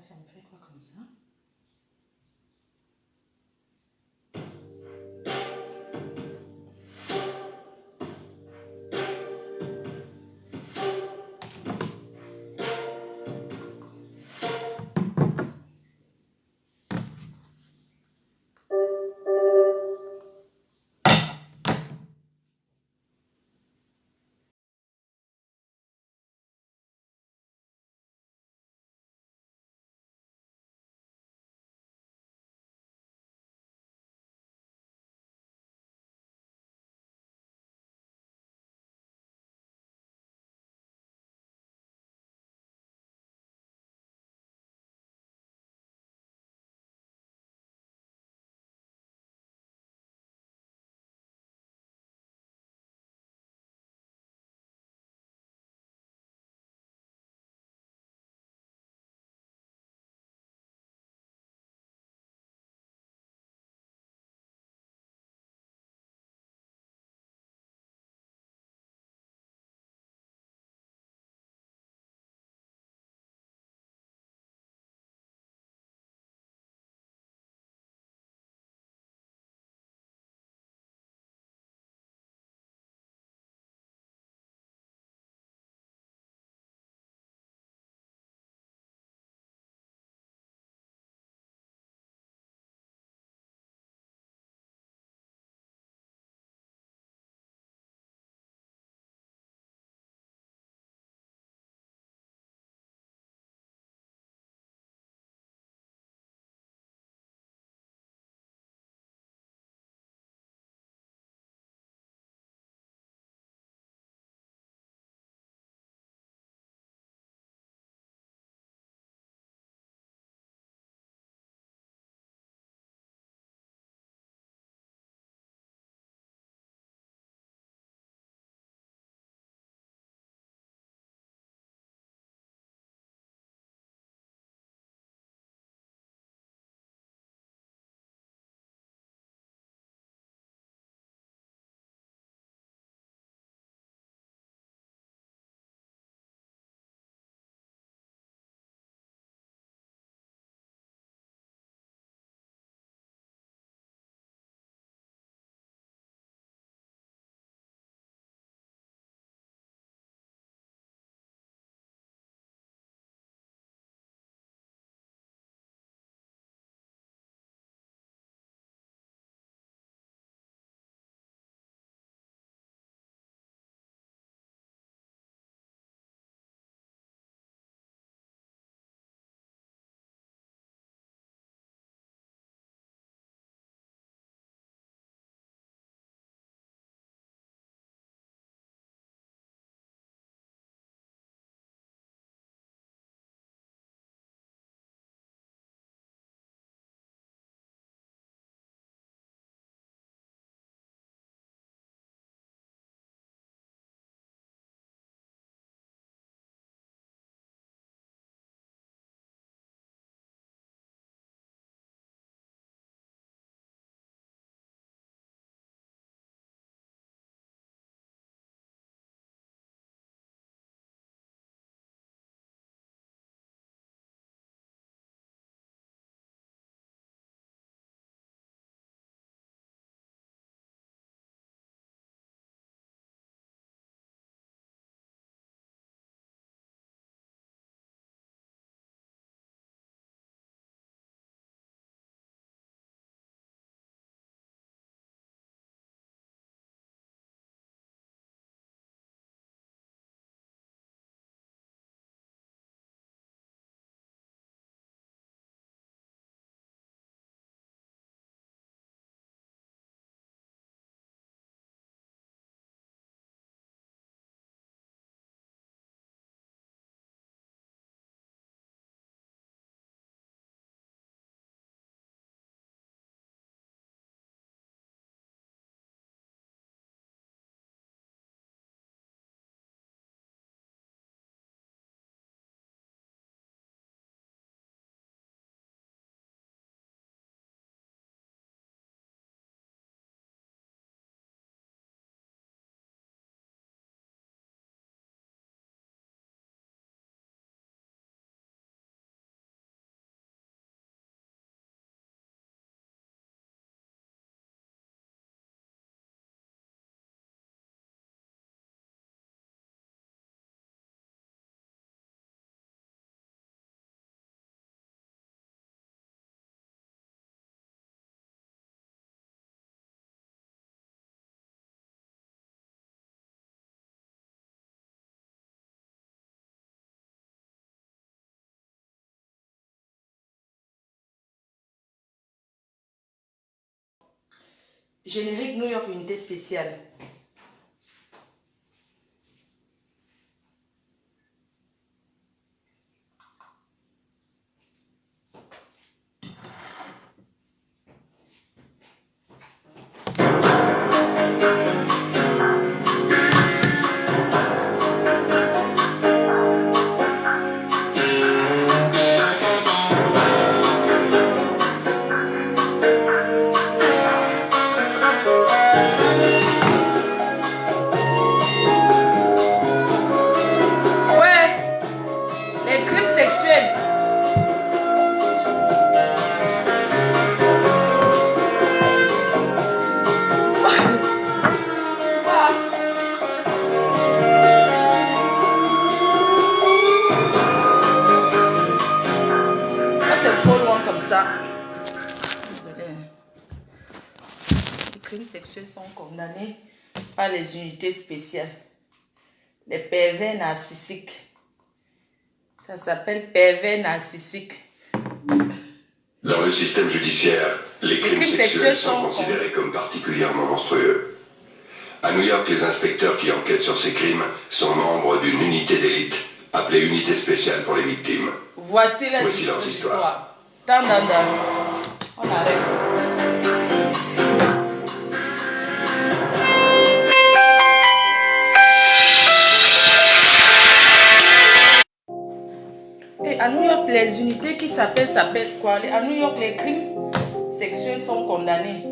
ça me fait quoi comme ça? Générique New York, unité spéciale. Sexuels sont condamnés par les unités spéciales. Les pervers narcissiques. Ça s'appelle pervers narcissique. Dans le système judiciaire, les crimes sexuels sont considérés comme particulièrement monstrueux. À New York, les inspecteurs qui enquêtent sur ces crimes sont membres d'une unité d'élite appelée Unité spéciale pour les victimes. Voici leurs histoires. On arrête. À New York, les unités qui s'appellent quoi? À New York, les crimes sexuels sont condamnés.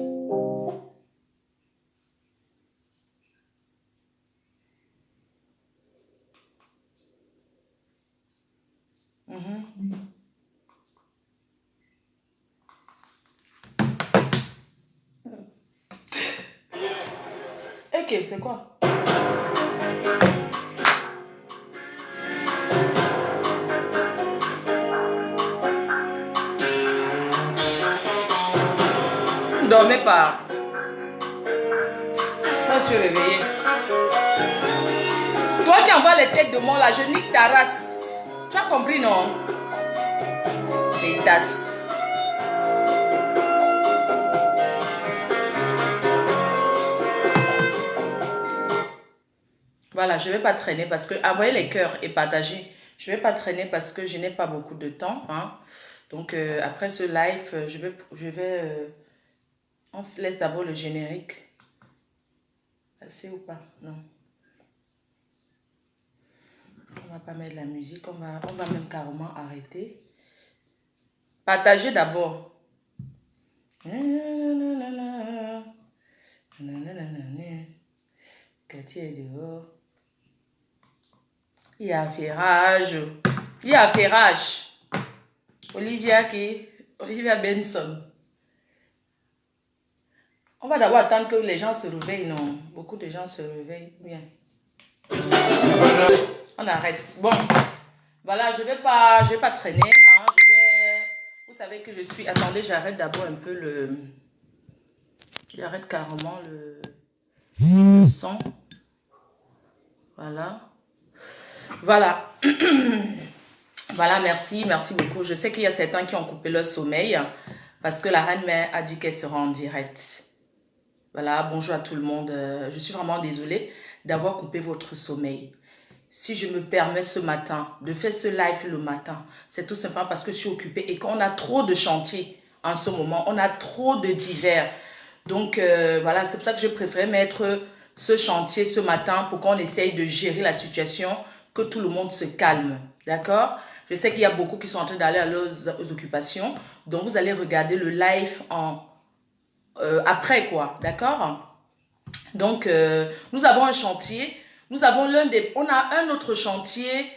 Ok, c'est quoi? Ne dormez pas. Moi, je suis réveillée. Toi qui envoies les têtes de mort là, je nique ta race. Tu as compris, non? Les tasses. Voilà, je ne vais pas traîner parce que envoyer les cœurs et partager. Je ne vais pas traîner parce que je n'ai pas beaucoup de temps. Hein. Donc, après ce live, on laisse d'abord le générique. Assez ou pas? Non. On ne va pas mettre la musique. On va même carrément arrêter. Partagez d'abord. Quartier est dehors. Il y a Ferrage. Il y a Ferrage. Olivia Benson. On va d'abord attendre que les gens se réveillent, non? Beaucoup de gens se réveillent. Bien. On arrête. Bon. Voilà, je vais pas traîner. Hein. Vous savez que je suis... Attendez, j'arrête d'abord un peu le... J'arrête carrément le son. Voilà. Voilà. Voilà, merci beaucoup. Je sais qu'il y a certains qui ont coupé leur sommeil parce que la reine-mère a dit qu'elle sera en direct. Voilà, bonjour à tout le monde. Je suis vraiment désolée d'avoir coupé votre sommeil. Si je me permets ce matin de faire ce live le matin, c'est tout simplement parce que je suis occupée et qu'on a trop de chantiers en ce moment. On a trop de divers. Donc, voilà, c'est pour ça que je préfère mettre ce chantier ce matin pour qu'on essaye de gérer la situation, que tout le monde se calme. D'accord? Je sais qu'il y a beaucoup qui sont en train d'aller à leurs occupations. Donc, vous allez regarder le live après, quoi. D'accord? Donc, nous avons un chantier. Nous avons on a un autre chantier.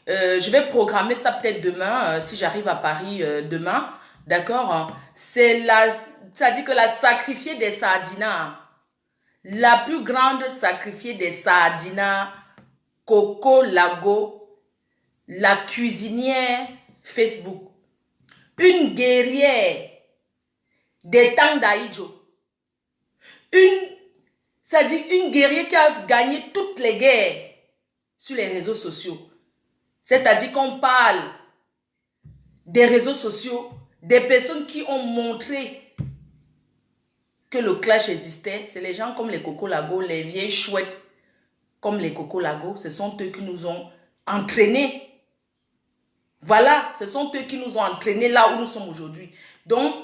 Je vais programmer ça peut-être demain, si j'arrive à Paris demain. D'accord? C'est-à-dire que la sacrifiée des sardinas, la plus grande sacrifiée des sardinas, Coco Lago, la cuisinière Facebook, une guerrière des temps d'Aïdjo, c'est-à-dire une guerrière qui a gagné toutes les guerres sur les réseaux sociaux. C'est-à-dire qu'on parle des réseaux sociaux, des personnes qui ont montré que le clash existait, c'est les gens comme les Coco Lago, les vieilles chouettes comme les Coco Lago, ce sont eux qui nous ont entraînés. Voilà, ce sont eux qui nous ont entraînés là où nous sommes aujourd'hui. Donc,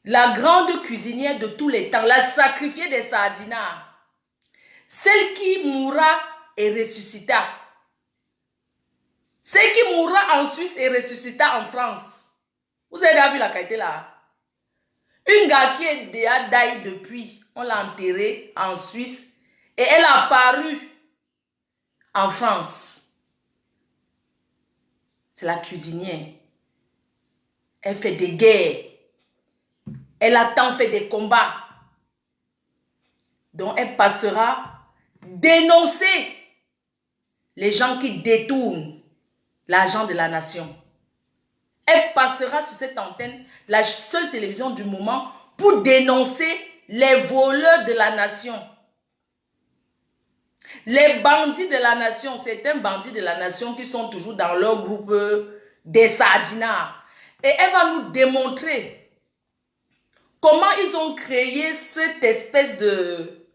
la grande cuisinière de tous les temps, la sacrifiée des Sardinas, celle qui mourra et ressuscita. Celle qui mourra en Suisse et ressuscita en France. Vous avez déjà vu la qualité là? Une gars qui est déjà daï depuis, on l'a enterrée en Suisse et elle a apparu en France. C'est la cuisinière. Elle fait des guerres. Elle a tant fait des combats. Donc elle passera dénoncer les gens qui détournent l'argent de la nation. Elle passera sur cette antenne, la seule télévision du moment, pour dénoncer les voleurs de la nation. Les bandits de la nation, certains bandits de la nation qui sont toujours dans leur groupe des Sardinas. Et elle va nous démontrer comment ils ont créé cette espèce de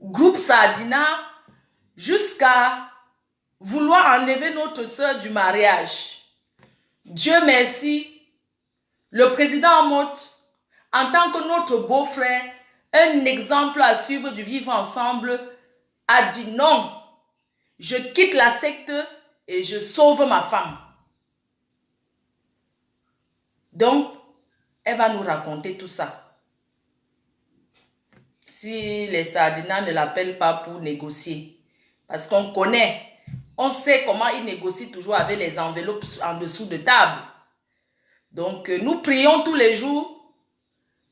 groupe Sardina jusqu'à vouloir enlever notre soeur du mariage. Dieu merci, le président Amotte, en tant que notre beau-frère, un exemple à suivre du vivre ensemble, a dit non, je quitte la secte et je sauve ma femme. Donc, elle va nous raconter tout ça. Si les Sardinas ne l'appellent pas pour négocier, parce qu'on connaît, on sait comment ils négocient toujours avec les enveloppes en dessous de table. Donc, nous prions tous les jours.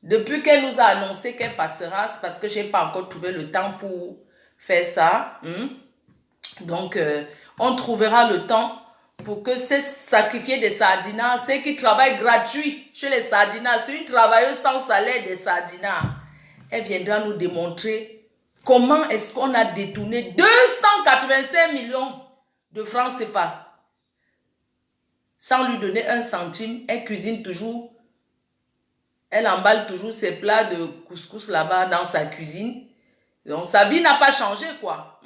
Depuis qu'elle nous a annoncé qu'elle passera, c'est parce que je n'ai pas encore trouvé le temps pour faire ça. Donc, on trouvera le temps pour que ces sacrifiés des Sardinas, ceux qui travaillent gratuit chez les Sardinas, c'est une travailleuse sans salaire des Sardinas, elle viendra nous démontrer comment est-ce qu'on a détourné 285 millions de francs CFA. Sans lui donner un centime, elle cuisine toujours. Elle emballe toujours ses plats de couscous là-bas dans sa cuisine. Donc, sa vie n'a pas changé, quoi.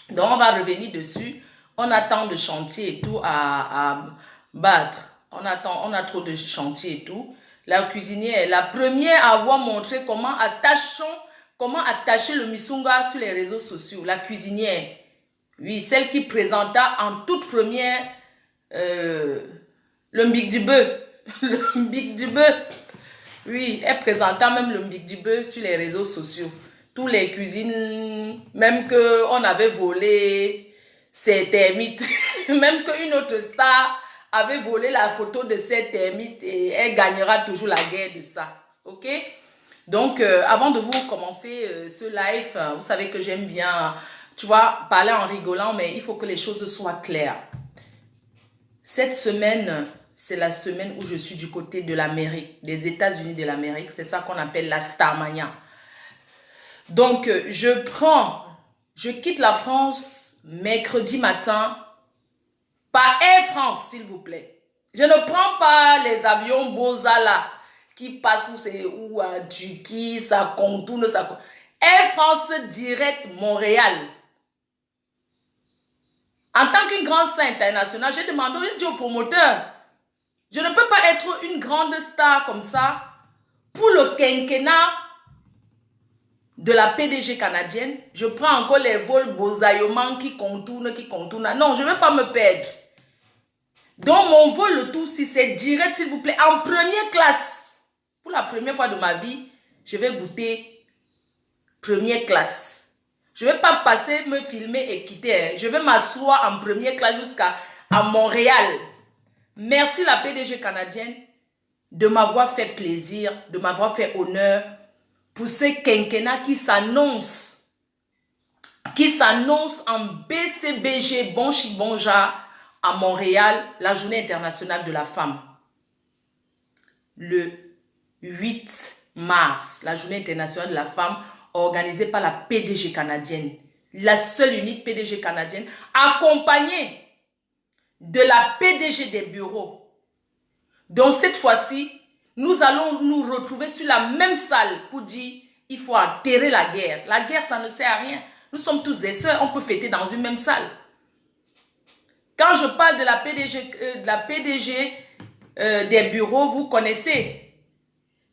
Donc, on va revenir dessus. On a tant de chantiers et tout à battre. On a trop de chantiers et tout. La cuisinière est la première à avoir montré comment attacher le misunga sur les réseaux sociaux. La cuisinière. Oui, celle qui présenta en toute première le Mbik du bœuf. Le Mbik du bœuf. Oui, elle présenta même le Mbik du bœuf sur les réseaux sociaux. Tous les cuisines, même qu'on avait volé ses termites, même qu'une autre star avait volé la photo de ses termites et elle gagnera toujours la guerre de ça. Ok? Donc, avant de vous commencer ce live, vous savez que j'aime bien, tu vois, parler en rigolant, mais il faut que les choses soient claires. Cette semaine, c'est la semaine où je suis du côté de l'Amérique, des États-Unis de l'Amérique. C'est ça qu'on appelle la Starmania. Donc, je quitte la France mercredi matin par Air France, s'il vous plaît. Je ne prends pas les avions Bozala qui passent où à Turquie, ça contourne, ça. Air France direct Montréal. En tant qu'une grande star internationale, j'ai demandé au promoteur, je ne peux pas être une grande star comme ça pour le quinquennat de la PDG canadienne. Je prends encore les vols Bozaïoman qui contournent. Non, je ne vais pas me perdre. Donc, mon vol, le tout, si c'est direct, s'il vous plaît, en première classe. Pour la première fois de ma vie, je vais goûter première classe. Je ne vais pas passer, me filmer et quitter. Je vais m'asseoir en première classe jusqu'à Montréal. Merci la PDG canadienne de m'avoir fait plaisir, de m'avoir fait honneur pour ce quinquennat qui s'annonce en BCBG, bon chic, bon genre, à Montréal, la journée internationale de la femme. Le 8 mars, la journée internationale de la femme organisée par la PDG canadienne, la seule unique PDG canadienne, accompagnée de la PDG des bureaux. Donc cette fois-ci, nous allons nous retrouver sur la même salle pour dire il faut enterrer la guerre. La guerre, ça ne sert à rien. Nous sommes tous des sœurs, on peut fêter dans une même salle. Quand je parle de la PDG, des bureaux, vous connaissez.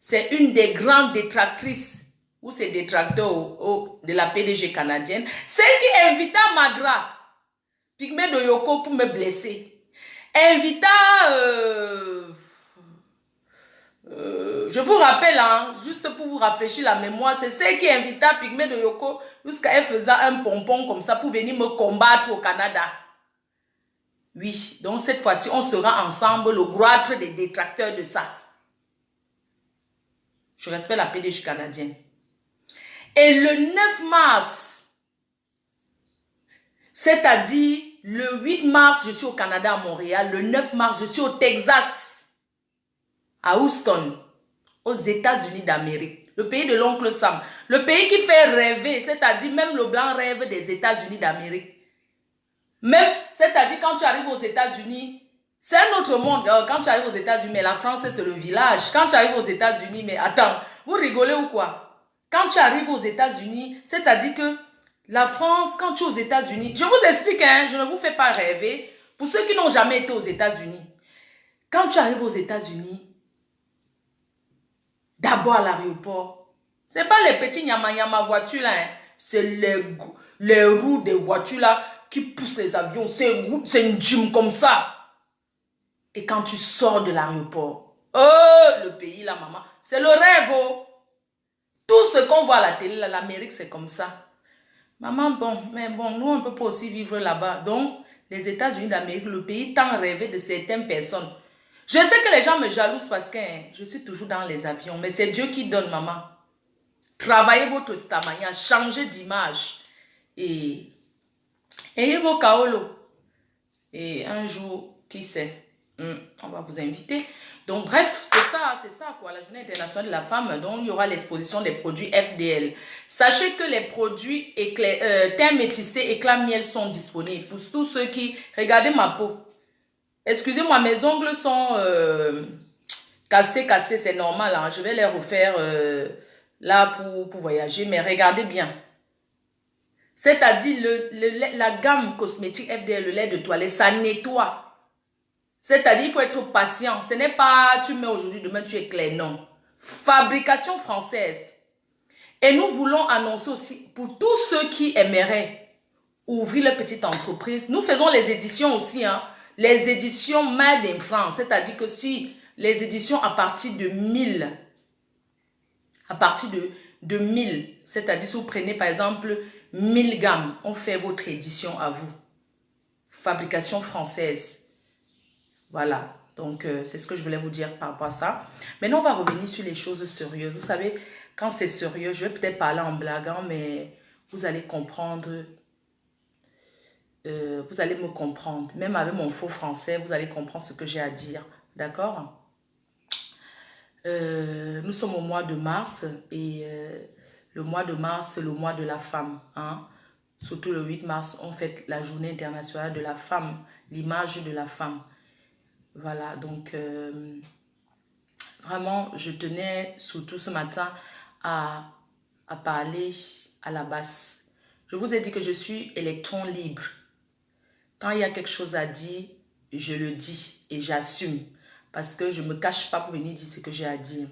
C'est une des grandes détractrices, ou c'est détracteurs de la PDG canadienne. Celle qui invita Madra, Pygmée de Yoko, pour me blesser. Invita... je vous rappelle, hein, juste pour vous rafraîchir la mémoire, c'est celle qui invita Pygmée de Yoko jusqu'à elle faisait un pompon comme ça pour venir me combattre au Canada. Oui, donc cette fois-ci, on sera ensemble le groître des détracteurs de ça. Je respecte la PDG canadienne. Et le 9 mars, c'est-à-dire le 8 mars, je suis au Canada à Montréal. Le 9 mars, je suis au Texas, à Houston, aux États-Unis d'Amérique. Le pays de l'oncle Sam. Le pays qui fait rêver, c'est-à-dire même le blanc rêve des États-Unis d'Amérique. Même, c'est-à-dire quand tu arrives aux États-Unis, c'est un autre monde. Quand tu arrives aux États-Unis, mais la France, c'est le village. Quand tu arrives aux États-Unis, mais attends, vous rigolez ou quoi? Quand tu arrives aux États-Unis, c'est-à-dire que la France, quand tu es aux États-Unis, je vous explique, hein, je ne vous fais pas rêver. Pour ceux qui n'ont jamais été aux États-Unis, quand tu arrives aux États-Unis, d'abord à l'aéroport, ce n'est pas les petits nyama-nyama voitures là, hein, c'est les roues des voitures là qui poussent les avions, c'est une gym comme ça. Et quand tu sors de l'aéroport, oh, le pays là, maman, c'est le rêve, oh. Tout ce qu'on voit à la télé, l'Amérique, c'est comme ça. Maman, bon, mais bon, nous, on ne peut pas aussi vivre là-bas. Donc, les États-Unis d'Amérique, le pays tant rêvé de certaines personnes. Je sais que les gens me jalousent parce que hein, je suis toujours dans les avions. Mais c'est Dieu qui donne, maman. Travaillez votre stamina, changez d'image. Et ayez vos kaolo. Et un jour, qui sait, on va vous inviter. Donc, bref, c'est ça, quoi, la Journée internationale de la femme. Donc, il y aura l'exposition des produits FDL. Sachez que les produits teint métissé, éclat miel sont disponibles. Pour tous ceux qui... Regardez ma peau. Excusez-moi, mes ongles sont cassés, c'est normal. Hein. Je vais les refaire là pour voyager. Mais regardez bien. C'est-à-dire, la gamme cosmétique FDL, le lait de toilette, ça nettoie. C'est-à-dire, il faut être patient. Ce n'est pas, tu mets aujourd'hui, demain, tu éclaires. Non. Fabrication française. Et nous voulons annoncer aussi, pour tous ceux qui aimeraient ouvrir leur petite entreprise, nous faisons les éditions aussi, hein. Les éditions Made in France. C'est-à-dire que si les éditions à partir de 1000, c'est-à-dire si vous prenez par exemple 1000 gammes, on fait votre édition à vous. Fabrication française. Voilà, donc c'est ce que je voulais vous dire par rapport à ça. Maintenant, on va revenir sur les choses sérieuses. Vous savez, quand c'est sérieux, je vais peut-être parler en blaguant, mais vous allez comprendre. Vous allez me comprendre. Même avec mon faux français, vous allez comprendre ce que j'ai à dire. D'accord? Nous sommes au mois de mars et le mois de mars, c'est le mois de la femme. Hein? Surtout le 8 mars, on fête la journée internationale de la femme, l'image de la femme. Voilà, donc vraiment, je tenais surtout ce matin à parler à la base. Je vous ai dit que je suis électron libre. Quand il y a quelque chose à dire, je le dis et j'assume. Parce que je ne me cache pas pour venir dire ce que j'ai à dire.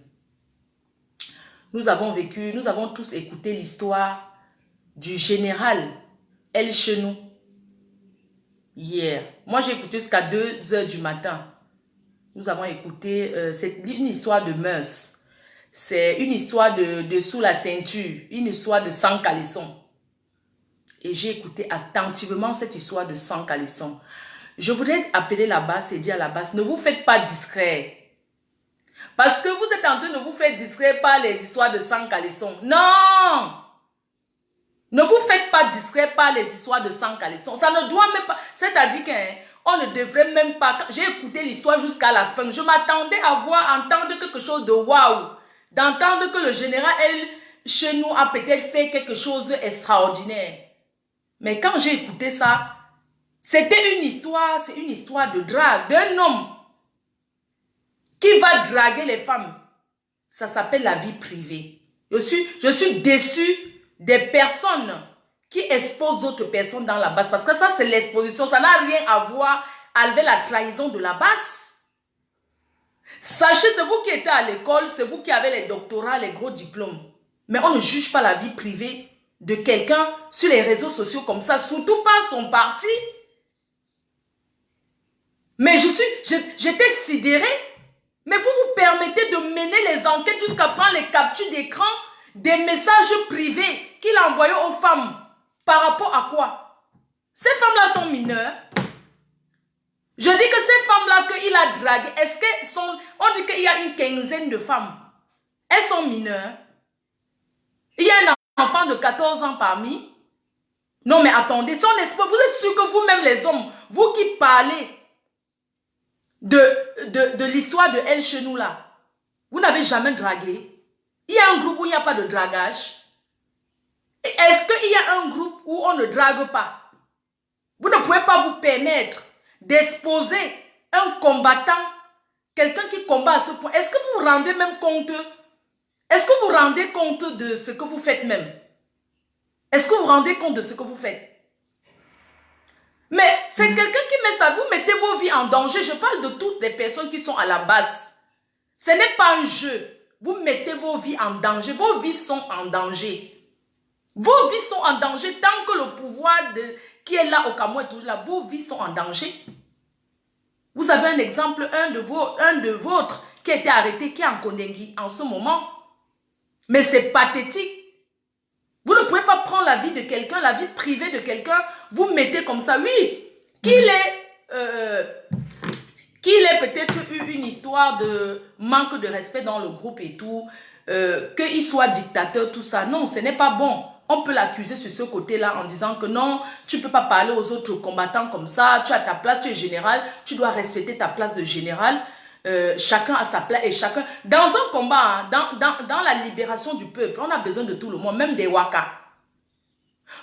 Nous avons vécu, nous avons tous écouté l'histoire du général El Chenou hier. Moi, j'ai écouté jusqu'à 2 h du matin. Nous avons écouté, c'est une histoire de mœurs. C'est une histoire de sous la ceinture, une histoire de sans caleçon. Et j'ai écouté attentivement cette histoire de sans caleçon. Je voudrais appeler la basse et dire à la basse, ne vous faites pas discret. Parce que vous êtes en train de vous faire discret par les histoires de sans caleçon. Non! Ne vous faites pas discret par les histoires de sans caleçon. Ça ne doit même pas... C'est-à-dire qu'on ne devrait même pas... J'ai écouté l'histoire jusqu'à la fin. Je m'attendais à entendre quelque chose de waouh. D'entendre que le général, chez nous, a peut-être fait quelque chose d'extraordinaire. Mais quand j'ai écouté ça, c'était une histoire, c'est une histoire de drague, d'un homme qui va draguer les femmes. ça s'appelle la vie privée. Je suis déçue des personnes qui exposent d'autres personnes dans la base. Parce que ça, c'est l'exposition. Ça n'a rien à voir avec la trahison de la base. Sachez, c'est vous qui étiez à l'école, c'est vous qui avez les doctorats, les gros diplômes. Mais on ne juge pas la vie privée de quelqu'un sur les réseaux sociaux comme ça, surtout pas son parti. Mais j'étais sidérée. Mais vous vous permettez de mener les enquêtes jusqu'à prendre les captures d'écran des messages privés qu'il a envoyés aux femmes. Par rapport à quoi? Ces femmes-là sont mineures. Je dis que ces femmes-là qu'il a draguées, est-ce qu'elles sont... On dit qu'il y a une quinzaine de femmes. Elles sont mineures. Il y a un enfant de 14 ans parmi. Non mais attendez, si on espère, vous êtes sûr que vous-même les hommes, vous qui parlez de l'histoire de El Chenou là, vous n'avez jamais dragué? Il y a un groupe où il n'y a pas de dragage. Est-ce qu'il y a un groupe où on ne drague pas? Vous ne pouvez pas vous permettre d'exposer un combattant, quelqu'un qui combat à ce point. Est-ce que vous vous rendez même compte? Est-ce que vous vous rendez compte de ce que vous faites même? Est-ce que vous vous rendez compte de ce que vous faites? Mais c'est quelqu'un qui met ça, vous mettez vos vies en danger. Je parle de toutes les personnes qui sont à la base. Ce n'est pas un jeu. Vous mettez vos vies en danger. Vos vies sont en danger. Vos vies sont en danger tant que le pouvoir qui est là au Cameroun est toujours là. Vos vies sont en danger. Vous avez un exemple, un de vôtres qui a été arrêté, qui est en Kondengui en ce moment. Mais c'est pathétique. Vous ne pouvez pas prendre la vie de quelqu'un, la vie privée de quelqu'un, vous mettez comme ça. Oui, qu'il ait peut-être eu une histoire de manque de respect dans le groupe et tout, qu'il soit dictateur, tout ça. Non, ce n'est pas bon. On peut l'accuser sur ce côté-là en disant que non, tu ne peux pas parler aux autres combattants comme ça, tu as ta place, tu es général, tu dois respecter ta place de général. Chacun a sa place et chacun... Dans un combat, dans la libération du peuple, on a besoin de tout le monde, même des Waka.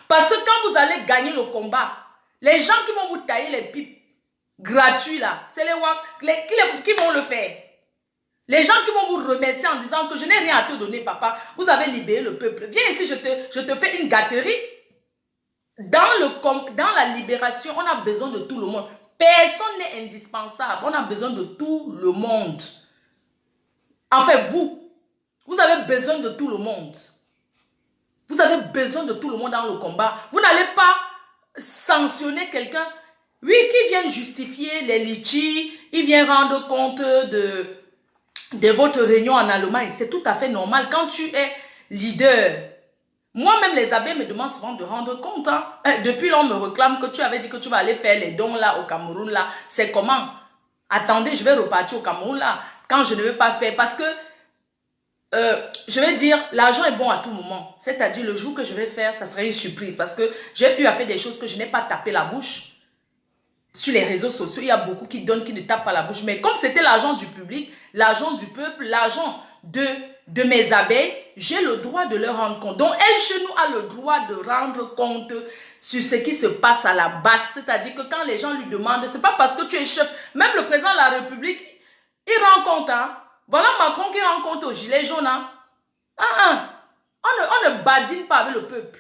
Parce que quand vous allez gagner le combat, les gens qui vont vous tailler les pipes gratuits là, c'est les Waka qui vont le faire. Les gens qui vont vous remercier en disant que je n'ai rien à te donner, papa. Vous avez libéré le peuple. Viens ici, je te fais une gâterie. Dans la libération, on a besoin de tout le monde. Personne n'est indispensable. On a besoin de tout le monde. Enfin, vous avez besoin de tout le monde. Vous avez besoin de tout le monde dans le combat. Vous n'allez pas sanctionner quelqu'un, oui, qui vient justifier les litiges, il vient rendre compte de votre réunion en Allemagne. C'est tout à fait normal. Quand tu es leader, moi-même les abbés me demandent souvent de rendre compte. Hein. Depuis là, on me réclame que tu avais dit que tu vas aller faire les dons là au Cameroun là. C'est comment? Attendez, je vais repartir au Cameroun là. Quand je ne vais pas faire, parce que je vais dire, l'argent est bon à tout moment. C'est-à-dire le jour que je vais faire, ça serait une surprise. Parce que j'ai eu à faire des choses que je n'ai pas tapé la bouche. Sur les réseaux sociaux, il y a beaucoup qui donnent, qui ne tapent pas la bouche. Mais comme c'était l'argent du public, l'argent du peuple, l'argent de mes abeilles, j'ai le droit de leur rendre compte. Donc, El Chenou a le droit de rendre compte sur ce qui se passe à la base. C'est-à-dire que quand les gens lui demandent, c'est pas parce que tu es chef. Même le président de la République, il rend compte. Hein? Voilà Macron qui rend compte aux gilets jaunes. Hein? On ne badine pas avec le peuple.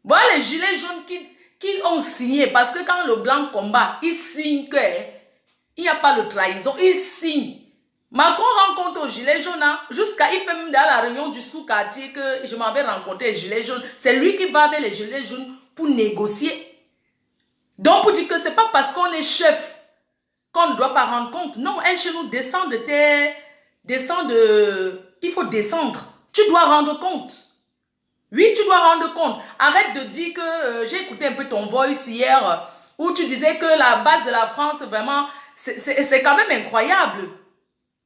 Voilà les gilets jaunes qui ont signé, parce que quand le blanc combat, il signe qu'il n'y a pas de trahison, il signe. Macron rencontre aux gilets jaunes, hein, jusqu'à, il fait même dans la réunion du sous-quartier que je m'avais rencontré les gilets jaunes. C'est lui qui va avec les gilets jaunes pour négocier. Donc pour dire que ce n'est pas parce qu'on est chef qu'on ne doit pas rendre compte. Non, elle chez nous descend de terre, il faut descendre. Tu dois rendre compte. Oui, tu dois rendre compte. Arrête de dire que j'ai écouté un peu ton voice hier où tu disais que la base de la France, vraiment, c'est quand même incroyable.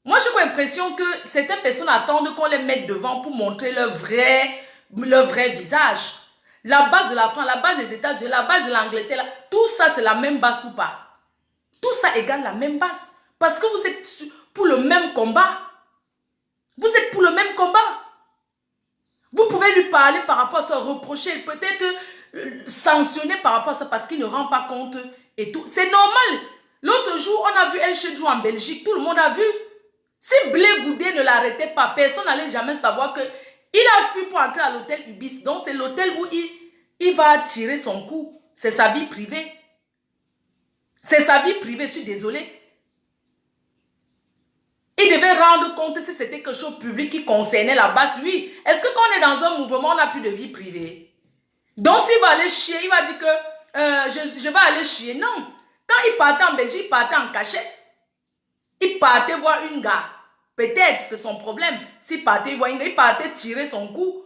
Moi, j'ai l'impression que certaines personnes attendent qu'on les mette devant pour montrer leur vrai visage. La base de la France, la base des États-Unis, la base de l'Angleterre, tout ça, c'est la même base ou pas? Tout ça égale la même base. Parce que vous êtes pour le même combat. Vous êtes pour le même combat. Vous pouvez lui parler par rapport à ça, reprocher, peut-être sanctionner par rapport à ça parce qu'il ne rend pas compte et tout. C'est normal. L'autre jour, on a vu El Chedjou en Belgique. Tout le monde a vu. Si Blé Goudé ne l'arrêtait pas, personne n'allait jamais savoir que il a fui pour entrer à l'hôtel Ibis. Donc, c'est l'hôtel où il va tirer son coup. C'est sa vie privée. C'est sa vie privée, je suis désolée. Il devait rendre compte si c'était quelque chose de public qui concernait la base. Oui, est-ce que quand on est dans un mouvement, on n'a plus de vie privée? Donc, s'il va aller chier, il va dire que je vais aller chier. Non. Quand il partait en Belgique, il partait en cachette. Il partait voir une gars. Peut-être, c'est son problème. S'il partait voir une gars, il partait tirer son coup.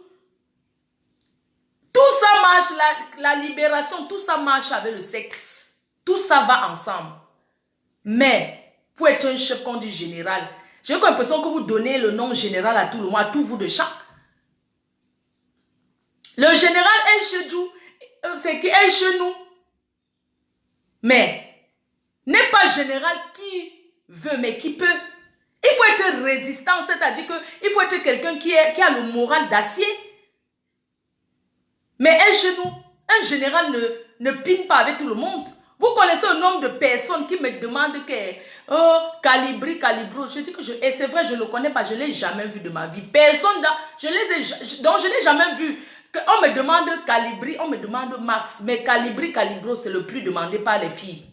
Tout ça marche, la libération, tout ça marche avec le sexe. Tout ça va ensemble. Mais, pour être un chef qu'on dit général, j'ai l'impression que vous donnez le nom général à tout le monde, à tout vous de chaque. Le général El Chedjou, c'est qui est chez nous. Mais, n'est pas général qui veut, mais qui peut. Il faut être résistant, c'est-à-dire qu'il faut être quelqu'un qui a le moral d'acier. Mais El Chenou, un général ne pine pas avec tout le monde. Vous connaissez un nombre de personnes qui me demandent que Calibri, Calibro. Je dis que et c'est vrai, je ne le connais pas, je ne l'ai jamais vu de ma vie. Personne, donc je n'ai jamais vu. On me demande Calibri, on me demande Max. Mais Calibri, Calibro, c'est le plus demandé par les filles.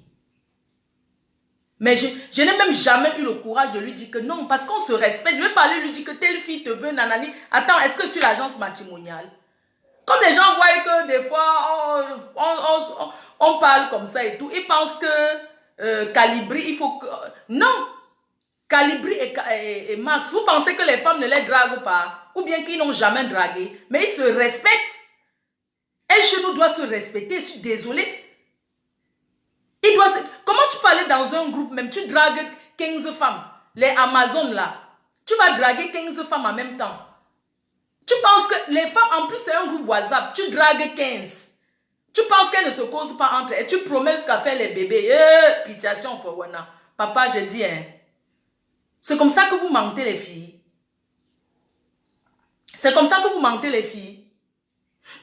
Mais je n'ai même jamais eu le courage de lui dire que non, parce qu'on se respecte. Je vais parler, lui dire que telle fille te veut, nanani. Attends, est-ce que sur l'agence matrimoniale? Comme les gens voient que des fois, on parle comme ça et tout, ils pensent que Calibri, il faut que... Non! Calibri et Max, vous pensez que les femmes ne les draguent pas? Ou bien qu'ils n'ont jamais dragué? Mais ils se respectent. Et chez nous doit se respecter, je suis désolée. Comment tu peux aller dans un groupe même, tu dragues 15 femmes, les Amazones là, tu vas draguer 15 femmes en même temps. Tu penses que les femmes, en plus c'est un groupe WhatsApp, tu dragues 15. Tu penses qu'elles ne se causent pas entre elles, tu promets jusqu'à faire les bébés. Pitiation for Wana. Papa, je dis, hein. C'est comme ça que vous mentez les filles. C'est comme ça que vous mentez les filles.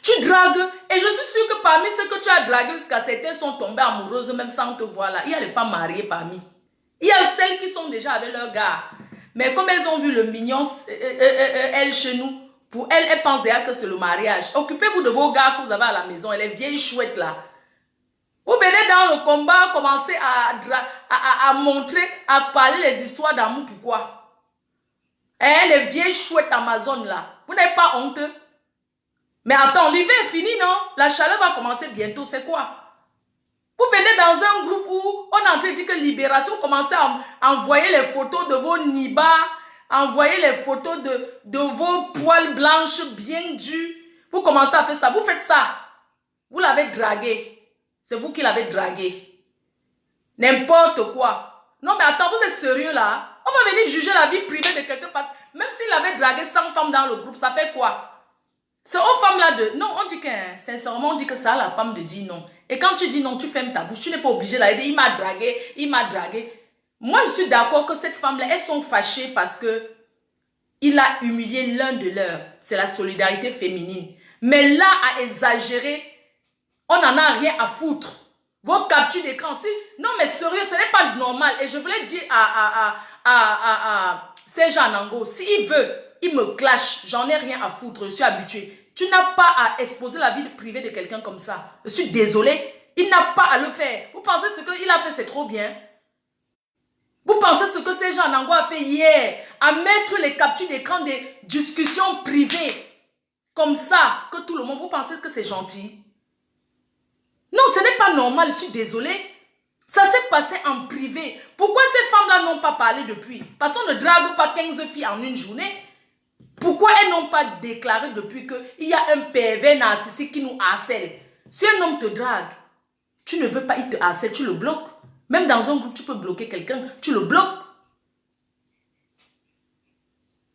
Tu dragues, et je suis sûre que parmi ceux que tu as dragués jusqu'à certains sont tombés amoureuses même sans te voir là. Il y a les femmes mariées parmi. Il y a celles qui sont déjà avec leur gars. Mais comme elles ont vu le mignon, elle chez nous, pour elles pensent déjà que c'est le mariage. Occupez-vous de vos gars que vous avez à la maison, les vieilles chouettes là. Vous venez dans le combat, commencer à montrer, à parler les histoires d'amour, pourquoi? Les vieilles chouettes Amazon là, vous n'avez pas honte? Mais attends, l'hiver est fini, non? La chaleur va commencer bientôt, c'est quoi? Vous venez dans un groupe où on est en train de dire que libération, vous commencez à envoyer les photos de vos nibas, envoyer les photos de vos poils blanches bien dus. Vous commencez à faire ça, vous faites ça. Vous l'avez dragué. C'est vous qui l'avez dragué. N'importe quoi. Non mais attends, vous êtes sérieux là? On va venir juger la vie privée de quelqu'un parce que même s'il avait dragué 100 femmes dans le groupe, ça fait quoi? C'est aux femmes là de... Non, on dit que, sincèrement, on dit que c'est à la femme de dire non. Et quand tu dis non, tu fermes ta bouche. Tu n'es pas obligé de dire, il m'a dragué, il m'a dragué. Moi, je suis d'accord que cette femme-là, elles sont fâchées parce que il a humilié l'un de leurs. C'est la solidarité féminine. Mais là, à exagérer, on n'en a rien à foutre. Vos captures d'écran, si... Non, mais sérieux, ce n'est pas normal. Et je voulais dire à Serge Anango, s'il veut, il me clash, j'en ai rien à foutre, je suis habituée. Tu n'as pas à exposer la vie privée de quelqu'un comme ça. Je suis désolée, il n'a pas à le faire. Vous pensez ce qu'il a fait, c'est trop bien? Vous pensez ce que Serge Anango a fait hier, à mettre les captures d'écran des discussions privées, comme ça, que tout le monde, vous pensez que c'est gentil? Non, ce n'est pas normal, je suis désolée. Ça s'est passé en privé. Pourquoi ces femmes-là n'ont pas parlé depuis? Parce qu'on ne drague pas 15 filles en une journée. Pourquoi elles n'ont pas déclaré depuis qu'il y a un pervers narcissique qui nous harcèle? Si un homme te drague, tu ne veux pas, il te harcèle, tu le bloques. Même dans un groupe, tu peux bloquer quelqu'un, tu le bloques.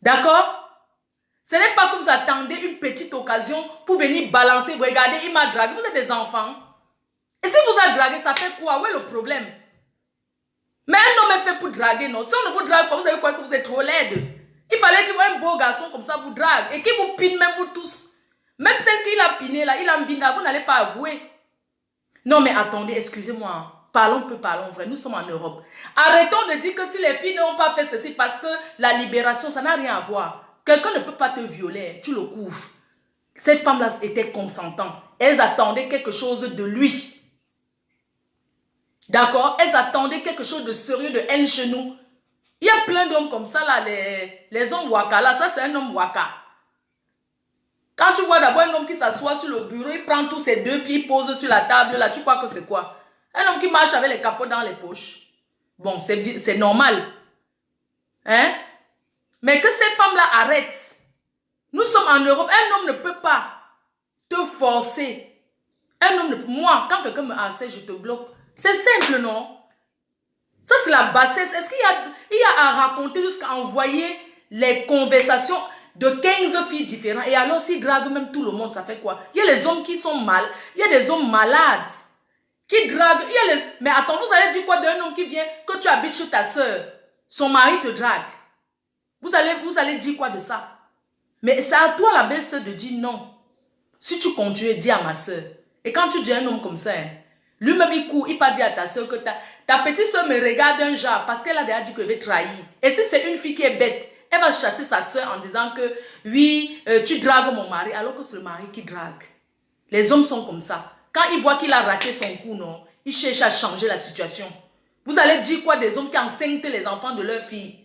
D'accord? Ce n'est pas que vous attendez une petite occasion pour venir balancer. Vous regardez, il m'a dragué, vous êtes des enfants. Et si vous a dragué, ça fait quoi? Où est le problème? Mais un homme est fait pour draguer, non? Si on ne vous drague pas, vous savez quoi? Que vous êtes trop laide. Il fallait qu'il voit un beau garçon comme ça vous drague et qu'il vous pine même vous tous. Même celle qu'il a piné là, il a mbina, vous n'allez pas avouer. Non mais attendez, excusez-moi. parlons peu, parlons vrai. Nous sommes en Europe. Arrêtons de dire que si les filles n'ont pas fait ceci parce que la libération, ça n'a rien à voir. Quelqu'un ne peut pas te violer, tu le couvres. Cette femme-là était consentante. Elles attendaient quelque chose de lui. D'accord? Elles attendaient quelque chose de sérieux de elle chez nous. Il y a plein d'hommes comme ça, là, les hommes waka, là, ça c'est un homme waka. Quand tu vois d'abord un homme qui s'assoit sur le bureau, il prend tous ses deux pieds, il pose sur la table, là, tu crois que c'est quoi? Un homme qui marche avec les capots dans les poches. Bon, c'est normal. Hein? Mais que ces femmes-là arrêtent. Nous sommes en Europe, un homme ne peut pas te forcer. Un homme ne peut... Moi, quand quelqu'un me harcèle, je te bloque. C'est simple, non? Ça, c'est la bassesse. Est-ce qu'il y a à raconter jusqu'à envoyer les conversations de 15 filles différentes? Et alors, s'ils draguent même tout le monde, ça fait quoi? Il y a les hommes qui sont mal. Il y a des hommes malades qui draguent. Mais attends, vous allez dire quoi d'un homme qui vient, que tu habites chez ta soeur? Son mari te drague. Vous allez dire quoi de ça? Mais c'est à toi, la belle-sœur, de dire non. Si tu continues, dis à ma soeur. Et quand tu dis un homme comme ça, hein, lui-même, il court, il pas dit à ta soeur que ta petite soeur me regarde un genre parce qu'elle a déjà dit qu'elle veut trahir. Et si c'est une fille qui est bête, elle va chasser sa soeur en disant que oui, tu dragues mon mari, alors que c'est le mari qui drague. Les hommes sont comme ça. Quand ils voient qu'il a raté son coup, non, ils cherchent à changer la situation. Vous allez dire quoi des hommes qui enseignent les enfants de leur fille?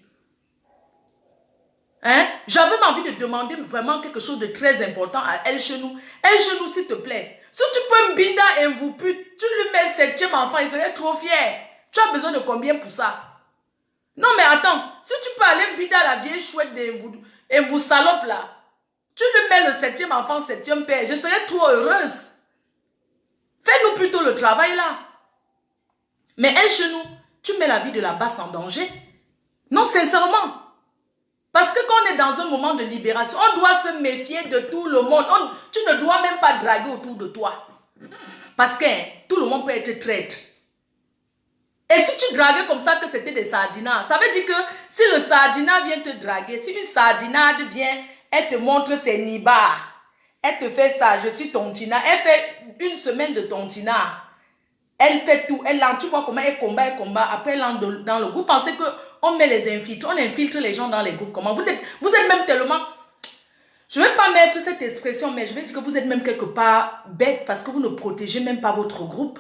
Hein? J'avais envie de demander vraiment quelque chose de très important à Elle Chenou. Elle Chenou, s'il te plaît. Si tu peux Mbinda et vous pute, tu lui mets 7e enfant, il serait trop fier. Tu as besoin de combien pour ça? Non mais attends, si tu peux aller Mbinda la vieille chouette et vous salope là, tu lui mets le 7e enfant, 7e père, je serais trop heureuse. Fais-nous plutôt le travail là. Mais Elle Chenou, tu mets la vie de la basse en danger? Non, sincèrement. Parce que quand on est dans un moment de libération, on doit se méfier de tout le monde. Tu ne dois même pas draguer autour de toi. Parce que tout le monde peut être traître. Et si tu draguais comme ça que c'était des sardinats, ça veut dire que si le sardinat vient te draguer, si une sardinade vient, elle te montre ses nibas, elle te fait ça, je suis tontina, elle fait une semaine de tontina, elle fait tout, tu vois comment elle combat, après elle entre dans le groupe. Vous pensez qu'on met les infiltres, on infiltre les gens dans les groupes, comment? Vous êtes même tellement, je ne vais pas mettre cette expression, mais je vais dire que vous êtes même quelque part bête parce que vous ne protégez même pas votre groupe.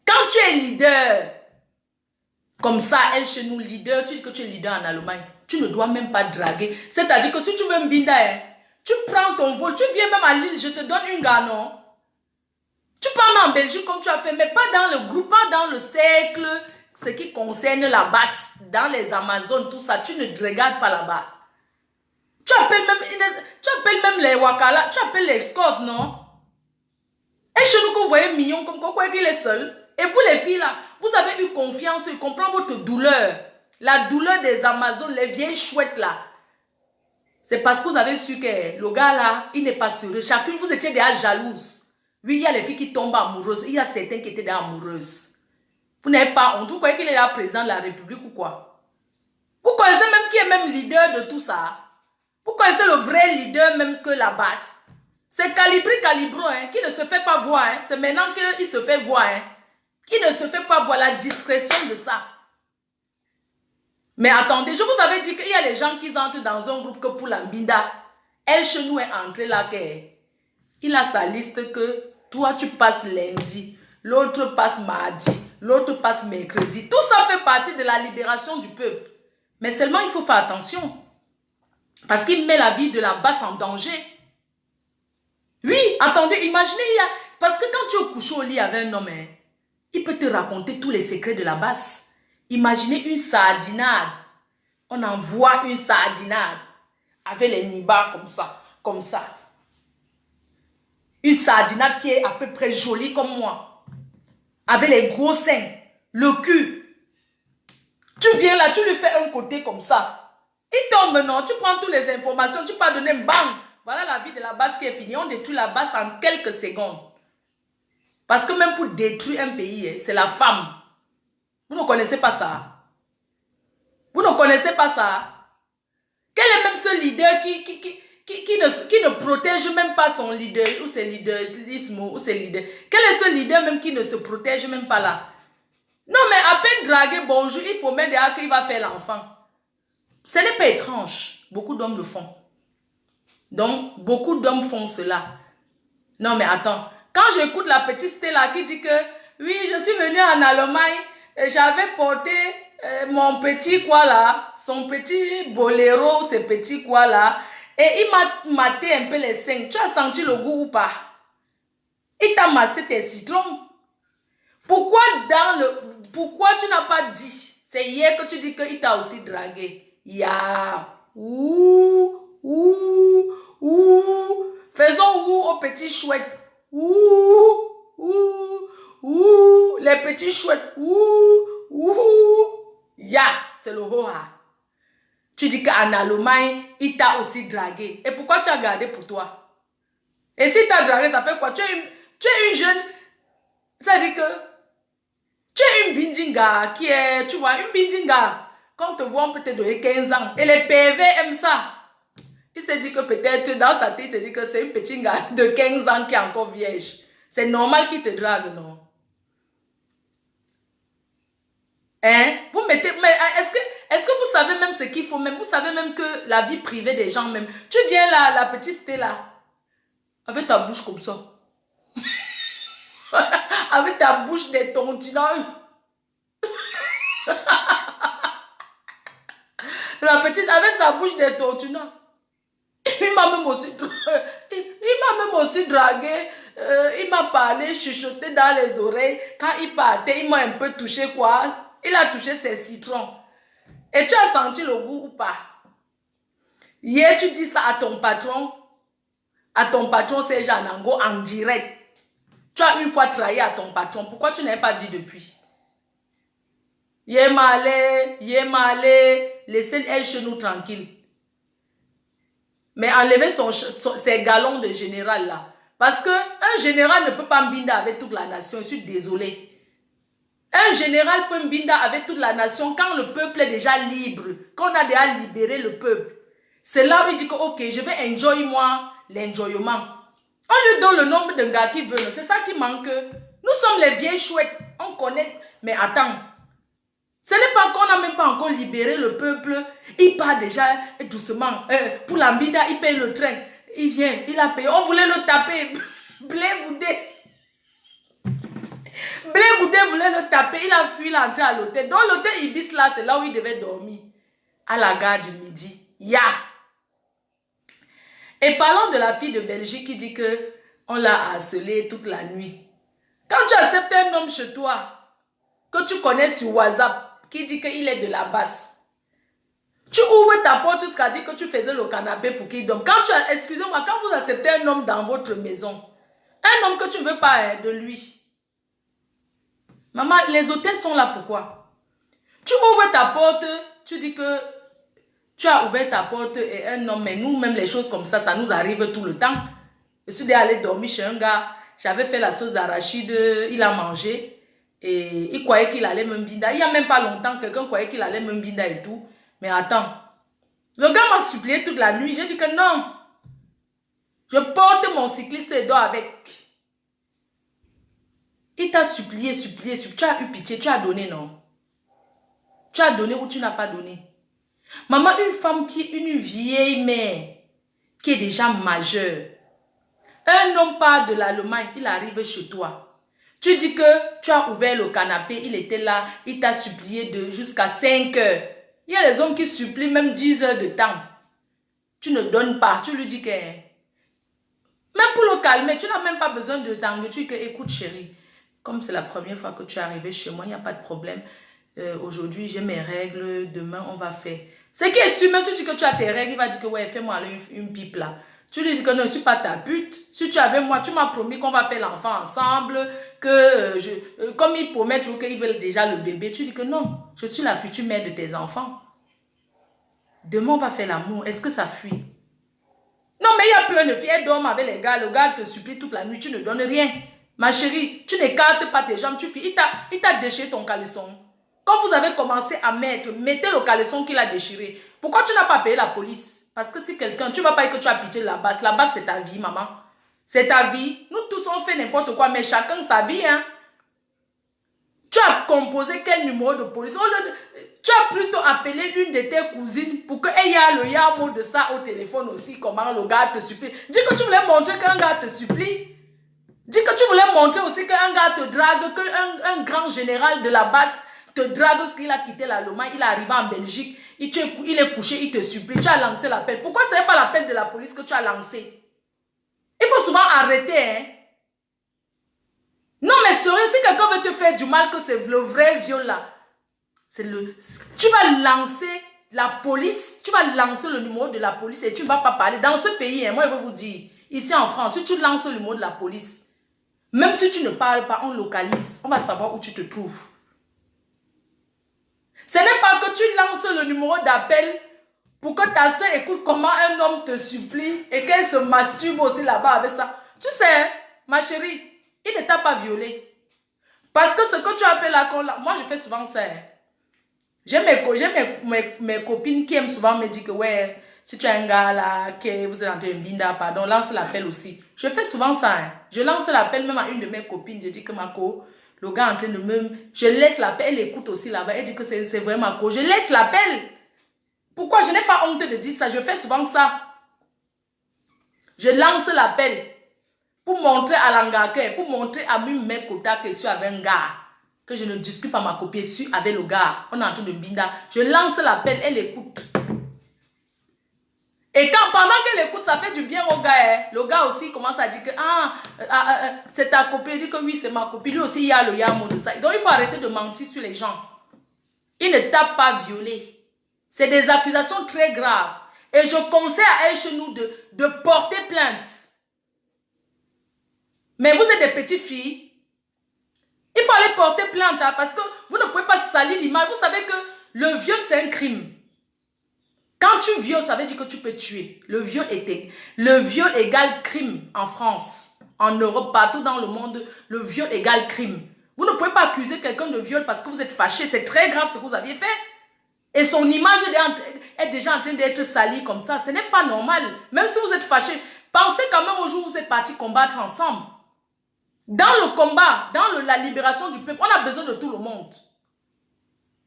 Quand tu es leader, comme ça, Elle Chenou, leader, tu dis que tu es leader en Allemagne, tu ne dois même pas draguer. C'est-à-dire que si tu veux Mbinda, hein, tu prends ton vol, tu viens même à Lille, je te donne une gare, non? Tu parles en Belgique comme tu as fait, mais pas dans le groupe, pas dans le cercle, ce qui concerne la basse, dans les Amazones, tout ça, tu ne te regardes pas là-bas. Tu appelles même les Wakala, tu appelles les escortes, non? Et chez nous, que vous voyez mignon, comme quoi qu'il est seul. Et vous les filles là, vous avez eu confiance, il comprend votre douleur. La douleur des Amazones, les vieilles chouettes là. C'est parce que vous avez su que le gars là, il n'est pas sûr. Chacune, vous étiez déjà jalouse. Oui, il y a les filles qui tombent amoureuses. Il y a certaines qui étaient déjà amoureuses. Vous n'avez pas honte. Vous croyez qu'il est là président de la République ou quoi? Vous connaissez même qui est même leader de tout ça? Vous connaissez le vrai leader même que la basse? C'est Calibro, hein, qui ne se fait pas voir. Hein. C'est maintenant qu'il se fait voir. Hein. Qui ne se fait pas voir la discrétion de ça. Mais attendez, je vous avais dit qu'il y a les gens qui entrent dans un groupe que pour la Mbinda. Elle Chenou est entrée là. Il a sa liste que toi tu passes lundi, l'autre passe mardi, l'autre passe mercredi. Tout ça fait partie de la libération du peuple. Mais seulement il faut faire attention. Parce qu'il met la vie de la basse en danger. Oui, attendez, imaginez, parce que quand tu es couché au lit avec un homme, hein, il peut te raconter tous les secrets de la basse. Imaginez une sardinade. On envoie une sardinade avec les nibas comme ça. Une sardinade qui est à peu près jolie comme moi. Avec les gros seins, le cul. Tu viens là, tu lui fais un côté comme ça. Il tombe, non, tu prends toutes les informations, tu peux donner, bang. Voilà la vie de la basse qui est finie. On détruit la basse en quelques secondes. Parce que même pour détruire un pays, c'est la femme. Vous ne connaissez pas ça. Vous ne connaissez pas ça. Quel est même ce leader qui ne protège même pas son leader, ou ses leaderismes, ou ses leaders. Quel est ce leader même qui ne se protège même pas là? Non, mais à peine dragué, bonjour, il promet déjà qu'il va faire l'enfant. Ce n'est pas étrange. Beaucoup d'hommes le font. Donc, beaucoup d'hommes font cela. Non, mais attends. Quand j'écoute la petite Stella qui dit que, oui, je suis venue en Allemagne, j'avais porté mon petit quoi là, son petit boléro, ce petit quoi là, et il m'a maté un peu les seins. Tu as senti le goût ou pas? Il t'a massé tes citrons. Pourquoi tu n'as pas dit? C'est hier que tu dis qu'il t'a aussi dragué. Ouh. Faisons ouh aux petits chouettes. Ouh. Les petits chouettes. C'est le hoa. Tu dis qu'en Allemagne, il t'a aussi dragué. Et pourquoi tu as gardé pour toi? Et si tu as dragué, ça fait quoi? Tu es une jeune. Ça dit que tu es une bindinga qui est, tu vois, une bindinga. Quand on te voit, on peut te donner 15 ans. Et les PV aiment ça. Il se dit que peut-être dans sa tête, il se dit que c'est une petite gars de 15 ans qui est encore vierge. C'est normal qu'il te drague, non? Hein? Vous mettez, mais est-ce que vous savez même ce qu'il faut même? Vous savez même que la vie privée des gens même. Tu viens là, la petite Stella, avec ta bouche comme ça. Avec ta bouche des tontinants. La petite, avec sa bouche des tontinants. Il m'a même aussi dragué. Il m'a parlé, chuchoté dans les oreilles. Quand il partait, il m'a un peu touché quoi. Il a touché ses citrons. Et tu as senti le goût ou pas? Hier, tu dis ça à ton patron. À ton patron, c'est Jean Nango en direct. Tu as une fois trahi à ton patron. Pourquoi tu n'as pas dit depuis? Yémalé, laissez elle chez nous tranquille. Mais enlever ses galons de général là. Parce qu'un général ne peut pas mbinda avec toute la nation. Je suis désolée. Un général peut mbinda avec toute la nation quand le peuple est déjà libre. Quand on a déjà libéré le peuple. C'est là où il dit que ok, je vais enjoy moi l'enjoyment. On lui donne le nombre de gars qui veulent. C'est ça qui manque. Nous sommes les vieilles chouettes. On connaît. Mais attends. Ce n'est pas qu'on n'a même pas encore libéré le peuple. Il part déjà doucement. Pour la mbinda, il paye le train. Il vient, il a payé. On voulait le taper. Blé Boudé. Blé Boudé voulait le taper. Il a fui l'entrée à l'hôtel. Dans l'hôtel Ibis là, c'est là où il devait dormir. À la gare du Midi. Et parlons de la fille de Belgique qui dit que on l'a harcelée toute la nuit. Quand tu acceptes un homme chez toi, que tu connais sur WhatsApp, qui dit qu'il est de la basse, tu ouvres ta porte jusqu'à dire que tu faisais le canapé pour qu'il dorme. Excusez-moi, quand vous acceptez un homme dans votre maison, un homme que tu ne veux pas de lui, maman, les hôtels sont là pourquoi? Tu ouvres ta porte, tu dis que tu as ouvert ta porte et un homme, mais nous-mêmes les choses comme ça nous arrive tout le temps. Je suis allé dormir chez un gars, j'avais fait la sauce d'arachide, il a mangé. Et il croyait qu'il allait me binda. Il n'y a même pas longtemps, quelqu'un croyait qu'il allait me binda et tout. Mais attends. Le gars m'a supplié toute la nuit. J'ai dit que non. Je porte mon cycliste et dors avec. Il t'a supplié. Tu as eu pitié, tu as donné, non? Tu as donné ou tu n'as pas donné? Maman, une vieille mère qui est déjà majeure. Un homme part de l'Allemagne, il arrive chez toi. Tu dis que tu as ouvert le canapé, il était là, il t'a supplié jusqu'à 5 heures. Il y a les hommes qui supplient même 10 heures de temps. Tu ne donnes pas, tu lui dis que... Même pour le calmer, tu n'as même pas besoin de t'engueuler. Tu dis que, écoute chérie, comme c'est la première fois que tu es arrivé chez moi, il n'y a pas de problème. Aujourd'hui, j'ai mes règles, demain, on va faire. Ce qui est sûr, même si tu dis que tu as tes règles, il va dire que, ouais, fais-moi une pipe là. Tu lui dis que non, je ne suis pas ta pute. Si tu es avec moi, tu m'as promis qu'on va faire l'enfant ensemble, que comme ils promettent toujours qu'ils veulent déjà le bébé, tu dis que non, je suis la future mère de tes enfants. Demain, on va faire l'amour. Est-ce que ça fuit? Non, mais il y a plein de filles, elles dorment avec les gars, le gars te supplie toute la nuit, tu ne donnes rien. Ma chérie, tu n'écartes pas tes jambes, il t'a déchiré ton caleçon. Quand vous avez commencé à mettez le caleçon qu'il a déchiré. Pourquoi tu n'as pas payé la police? Parce que si quelqu'un, tu ne vas pas dire que tu as pitié de la basse. La basse, c'est ta vie, maman. C'est ta vie. Nous tous, on fait n'importe quoi, mais chacun sa vie, hein. Tu as composé quel numéro de police? Tu as plutôt appelé une de tes cousines pour qu'il y a le yamo de ça au téléphone aussi, comment le gars te supplie. Dis que tu voulais montrer qu'un gars te supplie. Dis que tu voulais montrer aussi qu'un gars te drague, qu'un grand général de la base te drague parce qu'il a quitté l'Allemagne, il est arrivé en Belgique, il est couché, il te supplie. Tu as lancé l'appel. Pourquoi ce n'est pas l'appel de la police que tu as lancé? Il faut souvent arrêter, hein. Non, mais sérieux, si quelqu'un veut te faire du mal, que c'est le vrai viol là, tu vas lancer la police, tu vas lancer le numéro de la police et tu ne vas pas parler. Dans ce pays, hein, moi je vais vous dire, ici en France, si tu lances le numéro de la police, même si tu ne parles pas, on localise, on va savoir où tu te trouves. Ce n'est pas que tu lances le numéro d'appel pour que ta soeur écoute comment un homme te supplie et qu'elle se masturbe aussi là-bas avec ça. Tu sais, ma chérie, il ne t'a pas violé. Parce que ce que tu as fait là, moi je fais souvent ça. J'ai mes copines qui aiment souvent me dire que ouais, si tu as un gars là, que vous êtes dans un binda, pardon, lance l'appel aussi. Je fais souvent ça. Hein. Je lance l'appel même à une de mes copines. Je dis que Marco, le gars est en train de me... Je laisse l'appel, elle écoute aussi là-bas. Elle dit que c'est vraiment Marco. Je laisse l'appel. Pourquoi? Je n'ai pas honte de dire ça. Je fais souvent ça. Je lance l'appel pour montrer à l'angaka, pour montrer à mes quotas que je suis avec un gars. Que je ne discute pas ma copine, je suis avec le gars. On est en train de binda. Je lance l'appel, elle écoute. Et pendant qu'elle écoute, ça fait du bien au gars. Hein. Le gars aussi commence à dire que c'est ta copine. Il dit que oui, c'est ma copine. Lui aussi, il y a le yamo de ça. Donc, il faut arrêter de mentir sur les gens. Il ne t'a pas violé. C'est des accusations très graves. Et je conseille à elle chez nous de porter plainte. Mais vous êtes des petites filles. Il faut aller porter plainte hein, parce que vous ne pouvez pas salir l'image. Vous savez que le viol, c'est un crime. Quand tu violes, ça veut dire que tu peux tuer. Le viol égale crime en France, en Europe, partout dans le monde. Le viol égale crime. Vous ne pouvez pas accuser quelqu'un de viol parce que vous êtes fâché. C'est très grave ce que vous aviez fait. Et son image est déjà en train d'être salie comme ça. Ce n'est pas normal. Même si vous êtes fâché, pensez quand même au jour où vous êtes partis combattre ensemble. Dans le combat, dans la libération du peuple, on a besoin de tout le monde.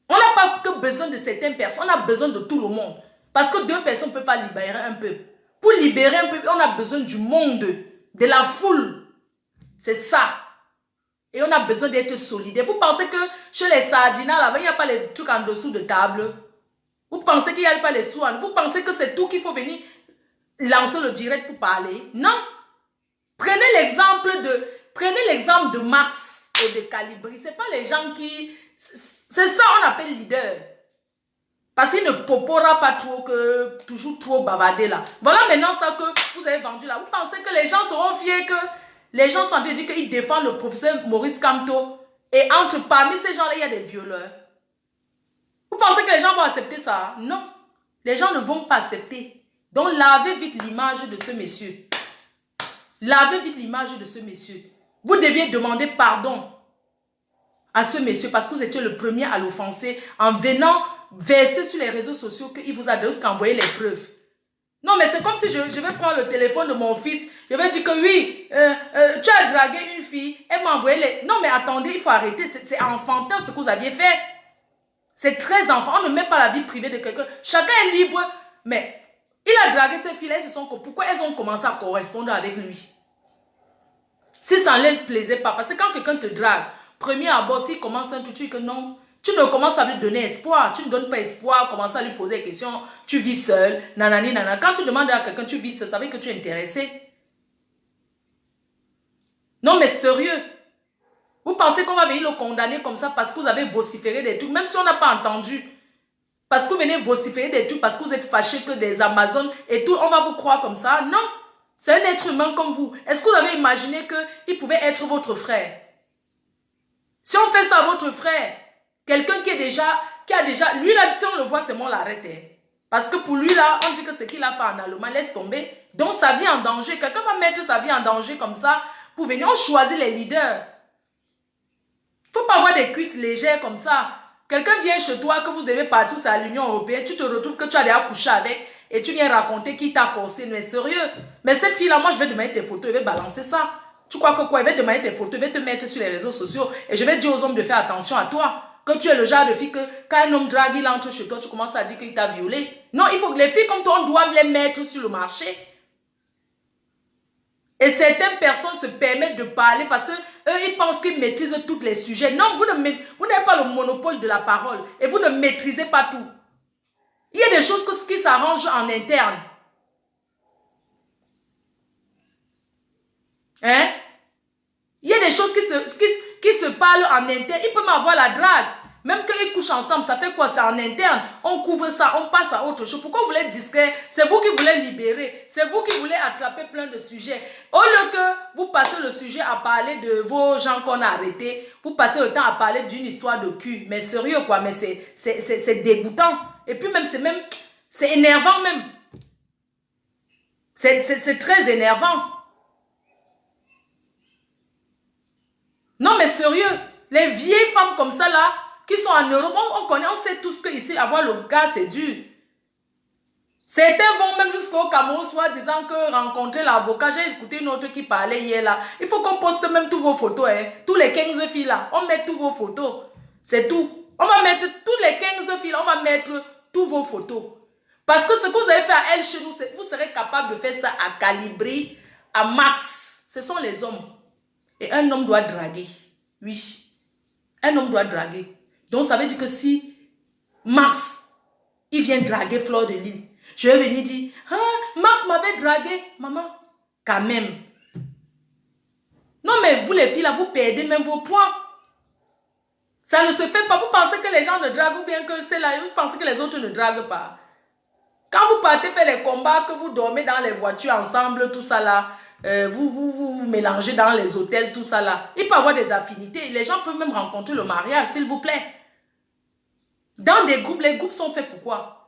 On n'a pas que besoin de certaines personnes, on a besoin de tout le monde. Parce que deux personnes ne peuvent pas libérer un peuple. Pour libérer un peuple, on a besoin du monde, de la foule. C'est ça. Et on a besoin d'être solidaire. Vous pensez que chez les sardinats, là-bas, il n'y a pas les trucs en dessous de table? Vous pensez qu'il n'y a pas les sous? Vous pensez que c'est tout qu'il faut venir lancer le direct pour parler? Non. Prenez l'exemple de Marx et de Calibri. Ce n'est pas les gens qui... C'est ça qu'on appelle leader. Parce qu'il ne popora pas trop, que toujours trop bavarder là. Voilà maintenant ça que vous avez vendu là. Vous pensez que les gens seront fiers que les gens sont en train de dire qu'ils défendent le professeur Maurice Kamto et parmi ces gens-là, il y a des violeurs. Vous pensez que les gens vont accepter ça? Non. Les gens ne vont pas accepter. Donc lavez vite l'image de ce monsieur. Lavez vite l'image de ce monsieur. Vous deviez demander pardon à ce monsieur parce que vous étiez le premier à l'offenser en venant verser sur les réseaux sociaux qu'il vous a envoyé les preuves. Non, mais c'est comme si je vais prendre le téléphone de mon fils, je vais dire que oui, tu as dragué une fille, elle m'a envoyé les... Non, mais attendez, il faut arrêter, c'est enfantin ce que vous aviez fait. C'est très enfant, on ne met pas la vie privée de quelqu'un. Chacun est libre, mais il a dragué ces filles-là, pourquoi elles ont commencé à correspondre avec lui? Si ça ne leur plaisait pas, parce que quand quelqu'un te drague, premier abord, s'il commence un truc que non, tu ne commences à lui donner espoir. Tu ne donnes pas espoir, commence à lui poser des questions. Tu vis seul, nanani, nanana. Quand tu demandes à quelqu'un, tu vis seul, ça veut dire que tu es intéressé. Non, mais sérieux. Vous pensez qu'on va venir le condamner comme ça parce que vous avez vociféré des trucs, même si on n'a pas entendu. Parce que vous venez vociférer des trucs, parce que vous êtes fâché que des Amazones et tout, on va vous croire comme ça. Non, c'est un être humain comme vous. Est-ce que vous avez imaginé qu'il pouvait être votre frère? Si on fait ça à votre frère, quelqu'un qui a déjà, lui là, si on le voit, c'est moi l'arrête. Parce que pour lui là, on dit que ce qu'il a fait en Allemagne, laisse tomber. Donc sa vie en danger. Quelqu'un va mettre sa vie en danger comme ça pour venir. On choisit les leaders. Il ne faut pas avoir des cuisses légères comme ça. Quelqu'un vient chez toi, que vous devez partir à l'Union européenne, tu te retrouves que tu as déjà couché avec et tu viens raconter qui t'a forcé. Mais sérieux. Mais cette fille là, moi je vais demander tes photos, je vais balancer ça. Tu crois que quoi? Il va te demander tes photos, il va te mettre sur les réseaux sociaux et je vais dire aux hommes de faire attention à toi. Que tu es le genre de fille que quand un homme drague, il entre chez toi, tu commences à dire qu'il t'a violé. Non, il faut que les filles comme toi, on doit les mettre sur le marché. Et certaines personnes se permettent de parler parce qu'eux, ils pensent qu'ils maîtrisent tous les sujets. Non, vous n'avez pas le monopole de la parole et vous ne maîtrisez pas tout. Il y a des choses qui s'arrangent en interne. Hein? Il y a des choses qui se parlent en interne. Il peut m'avoir la drague. Même qu'ils couchent ensemble, ça fait quoi? C'est en interne. On couvre ça, on passe à autre chose. Pourquoi vous voulez être discret? C'est vous qui voulez libérer. C'est vous qui voulez attraper plein de sujets. Au lieu que vous passez le sujet à parler de vos gens qu'on a arrêtés, vous passez le temps à parler d'une histoire de cul. Mais sérieux quoi, mais c'est dégoûtant. Et puis même, c'est énervant même. C'est très énervant. Non mais sérieux, les vieilles femmes comme ça là, qui sont en Europe, on connaît, on sait tous que ici avoir le gars c'est dur. Certains vont même jusqu'au Cameroun, soit disant que rencontrer l'avocat. J'ai écouté une autre qui parlait hier là. Il faut qu'on poste même tous vos photos, hein. Tous les 15 filles là, on met tous vos photos. C'est tout. On va mettre tous les 15 filles, on va mettre tous vos photos. Parce que ce que vous avez fait à elle chez nous, vous serez capable de faire ça à Calibri, à Max. Ce sont les hommes. Et un homme doit draguer. Oui. Un homme doit draguer. Donc ça veut dire que si Max, il vient draguer Fleur de Lys, je vais venir dire, ah, Max m'avait dragué. Maman, quand même. Non mais vous les filles là, vous perdez même vos points. Ça ne se fait pas. Vous pensez que les gens ne draguent ou bien que c'est là. Vous pensez que les autres ne draguent pas. Quand vous partez faire les combats, que vous dormez dans les voitures ensemble, tout ça là, vous mélangez dans les hôtels, tout ça là. Il peut y avoir des affinités. Les gens peuvent même rencontrer le mariage, s'il vous plaît. Dans des groupes, les groupes sont faits pour quoi?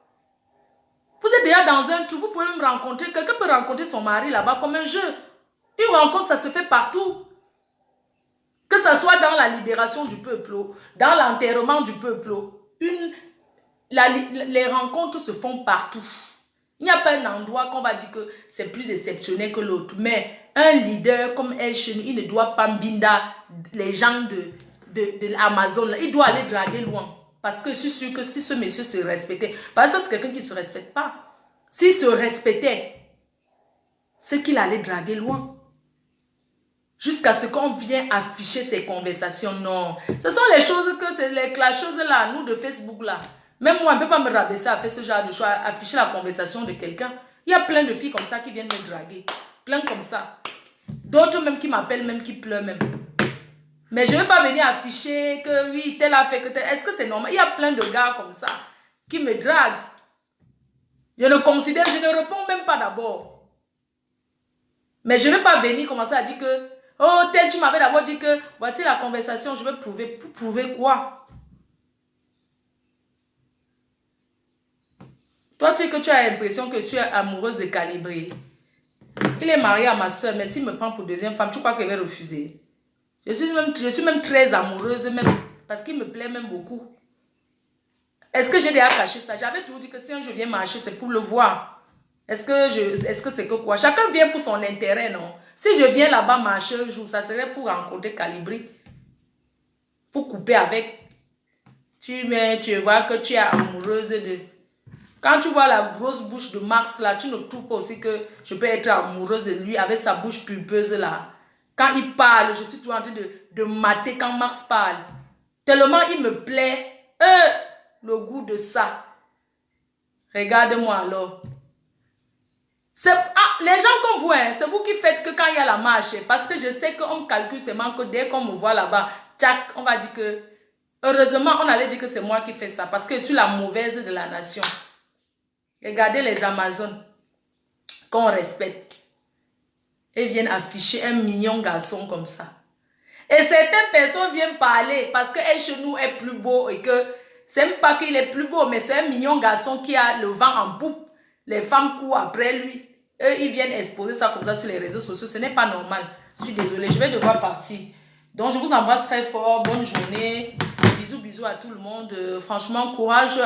Vous êtes déjà dans un trou, vous pouvez même rencontrer, quelqu'un peut rencontrer son mari là-bas comme un jeu. Une rencontre, ça se fait partout. Que ce soit dans la libération du peuple, dans l'enterrement du peuple, les rencontres se font partout. Il n'y a pas un endroit qu'on va dire que c'est plus exceptionnel que l'autre. Mais un leader comme El Chenou, il ne doit pas binda les gens de l'Amazon. Il doit aller draguer loin. Parce que je suis sûr que si ce monsieur se respectait, parce que c'est quelqu'un qui ne se respecte pas. S'il se respectait, c'est qu'il allait draguer loin. Jusqu'à ce qu'on vienne afficher ces conversations. Non. Ce sont les choses que c'est la chose là, nous de Facebook là. Même moi, je ne peux pas me rabaisser à faire ce genre de choses, afficher la conversation de quelqu'un. Il y a plein de filles comme ça qui viennent me draguer. Plein comme ça. D'autres même qui m'appellent, même qui pleurent même. Mais je ne vais pas venir afficher que oui, tel a fait que tel. Est-ce que c'est normal? Il y a plein de gars comme ça qui me draguent. Je ne considère, je ne réponds même pas d'abord. Mais je ne vais pas venir commencer à dire que oh, tel, tu m'avais d'abord dit que voici la conversation, je vais prouver. Pour prouver quoi? Toi, tu as l'impression que je suis amoureuse de Calibri. Il est marié à ma soeur, mais s'il me prend pour deuxième femme, tu crois qu'il va refuser? Je suis même très amoureuse, même, parce qu'il me plaît même beaucoup. Est-ce que j'ai déjà caché ça? J'avais toujours dit que si un jour je viens marcher, c'est pour le voir. Est-ce que c'est que quoi? Chacun vient pour son intérêt, non? Si je viens là-bas marcher un jour, ça serait pour rencontrer Calibri. Pour couper avec. Tu vois que tu es amoureuse de... Quand tu vois la grosse bouche de Max là, tu ne trouves pas aussi que je peux être amoureuse de lui avec sa bouche pulpeuse là. Quand il parle, je suis toujours en train de mater quand Max parle. Tellement il me plaît. Le goût de ça. Regarde-moi alors. Les gens qu'on voit, hein, c'est vous qui faites que quand il y a la marche. Parce que je sais qu'on me calcule seulement que dès qu'on me voit là-bas, tchac, on va dire que... Heureusement, on allait dire que c'est moi qui fais ça. Parce que je suis la mauvaise de la nation. Regardez les Amazones qu'on respecte. Elles viennent afficher un mignon garçon comme ça. Et certaines personnes viennent parler parce que elle chez nous est plus beau et que c'est même pas qu'il est plus beau, mais c'est un mignon garçon qui a le vent en poupe. Les femmes courent après lui. Eux, ils viennent exposer ça comme ça sur les réseaux sociaux. Ce n'est pas normal. Je suis désolée, je vais devoir partir. Donc, je vous embrasse très fort. Bonne journée. Bisous, bisous à tout le monde. Franchement, courage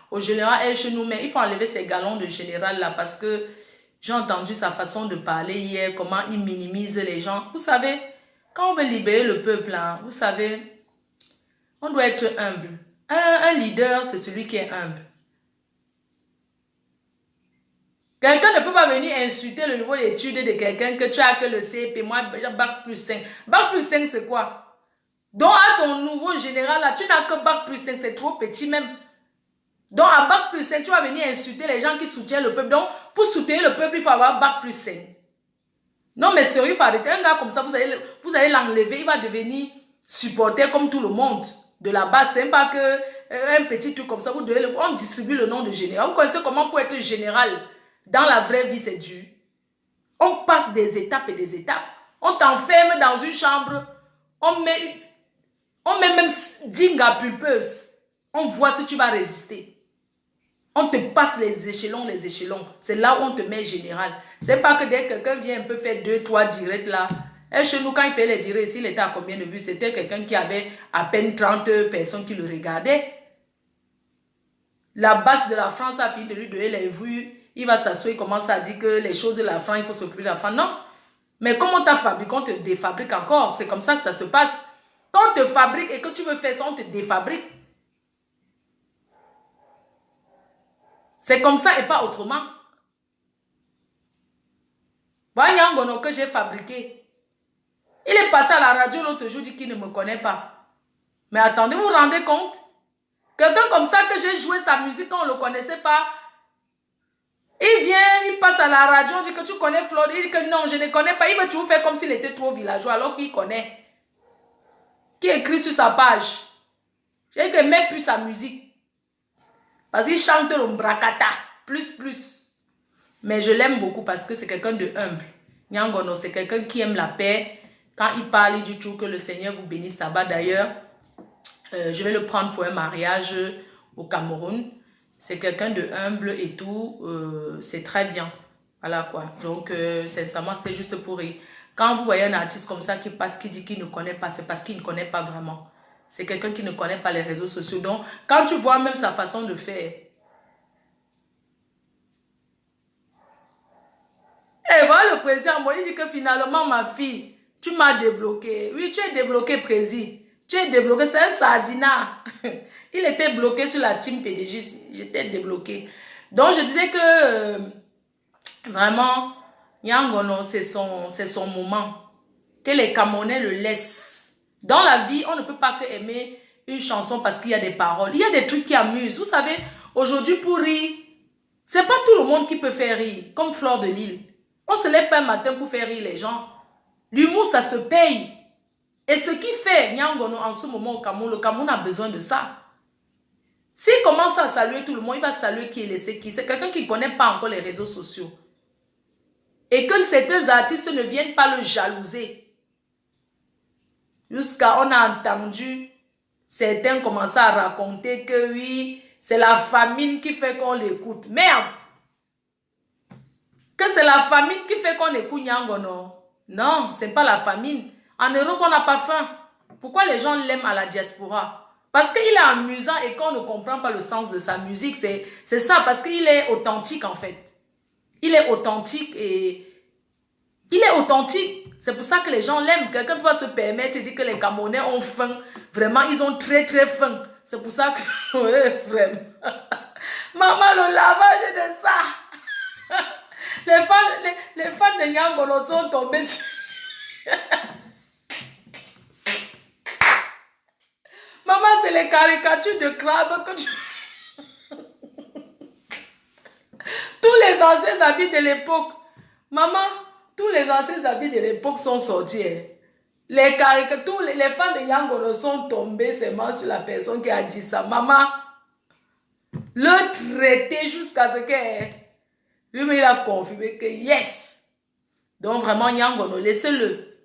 au général El Chenou. Mais il faut enlever ces galons de général là parce que J'ai entendu sa façon de parler hier, comment il minimise les gens. Vous savez, quand on veut libérer le peuple, hein, vous savez, on doit être humble. Un leader, c'est celui qui est humble. Quelqu'un ne peut pas venir insulter le niveau d'études de quelqu'un que tu as que le CP, moi j'ai bac plus 5. Bac plus 5 c'est quoi? Donc à ton nouveau général là, tu n'as que bac plus 5, c'est trop petit même. Donc à bac plus 5, tu vas venir insulter les gens qui soutiennent le peuple. Donc pour soutenir le peuple, il faut avoir bac plus 5. Non mais sérieux, il faut arrêter. Un gars comme ça, vous allez l'enlever, il va devenir supporter comme tout le monde. De la base, c'est pas que un petit truc comme ça, on distribue le nom de général. Vous connaissez comment pour être général? Dans la vraie vie, c'est dur. On passe des étapes et des étapes. On t'enferme dans une chambre. On met même 10 gars pulpeuses. On voit si tu vas résister. On te passe les échelons, les échelons. C'est là où on te met général. C'est pas que dès que quelqu'un vient un peu faire 2-3 directs là. Et chez nous, quand il fait les directs, s'il était à combien de vues? C'était quelqu'un qui avait à peine 30 personnes qui le regardaient. La base de la France a fini de lui donner les vues. Il va s'asseoir, il commence à dire que les choses de la France, il faut s'occuper de la France. Non. Mais comme on t'a fabriqué, on te défabrique encore. C'est comme ça que ça se passe. Quand on te fabrique et que tu veux faire ça, on te défabrique. C'est comme ça et pas autrement. Voilà Nyangono que j'ai fabriqué. Il est passé à la radio l'autre jour, dit qu'il ne me connaît pas. Mais attendez, vous vous rendez compte? Quelqu'un comme ça que j'ai joué sa musique quand on ne le connaissait pas. Il vient, il passe à la radio, on dit que tu connais Flore. Il dit que non, je ne connais pas. Il veut toujours faire comme s'il était trop villageois alors qu'il connaît. Qui écrit sur sa page. J'ai dit que met plus sa musique. Parce qu'il chante l'ombracata. Plus. Mais je l'aime beaucoup parce que c'est quelqu'un de humble. Nyangono, c'est quelqu'un qui aime la paix. Quand il parle, il dit toujours que le Seigneur vous bénisse là-bas. D'ailleurs, je vais le prendre pour un mariage au Cameroun. C'est quelqu'un de humble et tout. C'est très bien. Voilà quoi. Donc, sincèrement, c'était juste pour rire. Quand vous voyez un artiste comme ça qui passe, qui dit qu'il ne connaît pas, c'est parce qu'il ne connaît pas vraiment. C'est quelqu'un qui ne connaît pas les réseaux sociaux. Donc, quand tu vois même sa façon de faire. Et voilà le président, moi, il dit que finalement, ma fille, tu m'as débloqué. Oui, tu es débloqué, président. Tu es débloqué, c'est un sardinat. Il était bloqué sur la team PDG. J'étais débloqué. Donc, je disais que vraiment, Nyangono, c'est son moment. Que les Camerounais le laissent. Dans la vie, on ne peut pas que aimer une chanson parce qu'il y a des paroles. Il y a des trucs qui amusent. Vous savez, aujourd'hui, pour rire, c'est pas tout le monde qui peut faire rire. Comme Flore de Lille. On se lève pas un matin pour faire rire les gens. L'humour, ça se paye. Et ce qui fait Nyangono en ce moment au Cameroun, le Cameroun a besoin de ça. S'il commence à saluer tout le monde, il va saluer qui est laissé qui. C'est quelqu'un qui ne connaît pas encore les réseaux sociaux. Et que certains artistes ne viennent pas le jalouser. Jusqu'à on a entendu certains commencer à raconter que oui, c'est la famine qui fait qu'on l'écoute. Merde! Que c'est la famine qui fait qu'on écoute Nyangono. Non, ce n'est pas la famine. En Europe, on n'a pas faim. Pourquoi les gens l'aiment à la diaspora? Parce qu'il est amusant et qu'on ne comprend pas le sens de sa musique. C'est ça, parce qu'il est authentique en fait. Il est authentique et... Il est authentique. C'est pour ça que les gens l'aiment. Quelqu'un peut pas se permettre de dire que les Camerounais ont faim. Vraiment, ils ont très faim. C'est pour ça que... Ouais, vraiment. Maman, le lavage de ça. Les fans de Nyangono sont tombés sur... Maman, c'est les caricatures de crabe que tu... Tous les anciens habits de l'époque. Maman, tous les anciens habits de l'époque sont sortis. Les caricatures, les fans de Nyangono sont tombés seulement sur la personne qui a dit ça. Maman, le traiter jusqu'à ce que... Lui, il a confirmé que yes. Donc vraiment, Nyangono, laissez-le.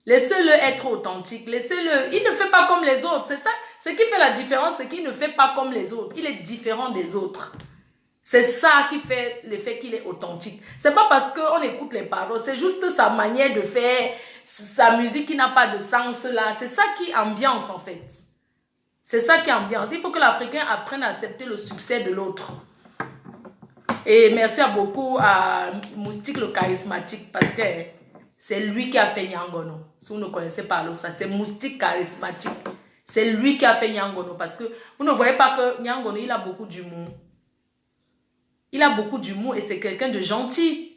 Laissez-le être authentique. Laissez-le. Il ne fait pas comme les autres. C'est ça. Ce qui fait la différence, c'est qu'il ne fait pas comme les autres. Il est différent des autres. C'est ça qui fait l'effet qu'il est authentique. C'est pas parce qu'on écoute les paroles. C'est juste sa manière de faire, sa musique qui n'a pas de sens là. C'est ça qui ambiance en fait. C'est ça qui ambiance. Il faut que l'Africain apprenne à accepter le succès de l'autre. Et merci à beaucoup à Moustique le charismatique parce que c'est lui qui a fait Nyangono. Si vous ne connaissez pas ça, c'est Moustique charismatique. C'est lui qui a fait Nyangono parce que vous ne voyez pas que Nyangono, il a beaucoup d'humour. Il a beaucoup d'humour et c'est quelqu'un de gentil.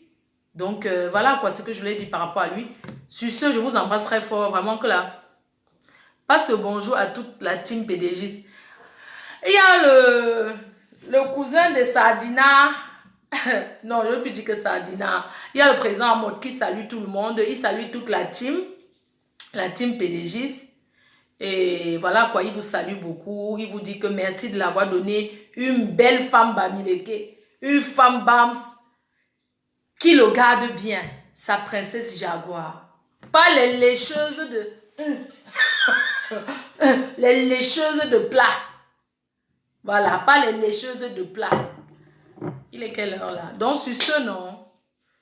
Donc voilà quoi ce que je voulais dire par rapport à lui. Sur ce, je vous embrasse très fort. Vraiment que là, passe le bonjour à toute la team PDG. Il y a le cousin de Sardina. Non, je ne veux plus dire que Sardina. Il y a le président en mode qui salue tout le monde. Il salue toute la team PDG. Et voilà quoi, il vous salue beaucoup. Il vous dit que merci de l'avoir donné une belle femme Bamileke. Une femme Bams qui le garde bien. Sa princesse Jaguar. Pas les lécheuses de... les lécheuses de plat. Voilà, pas les lécheuses de plat. Il est quelle heure là? Donc sur ce, non.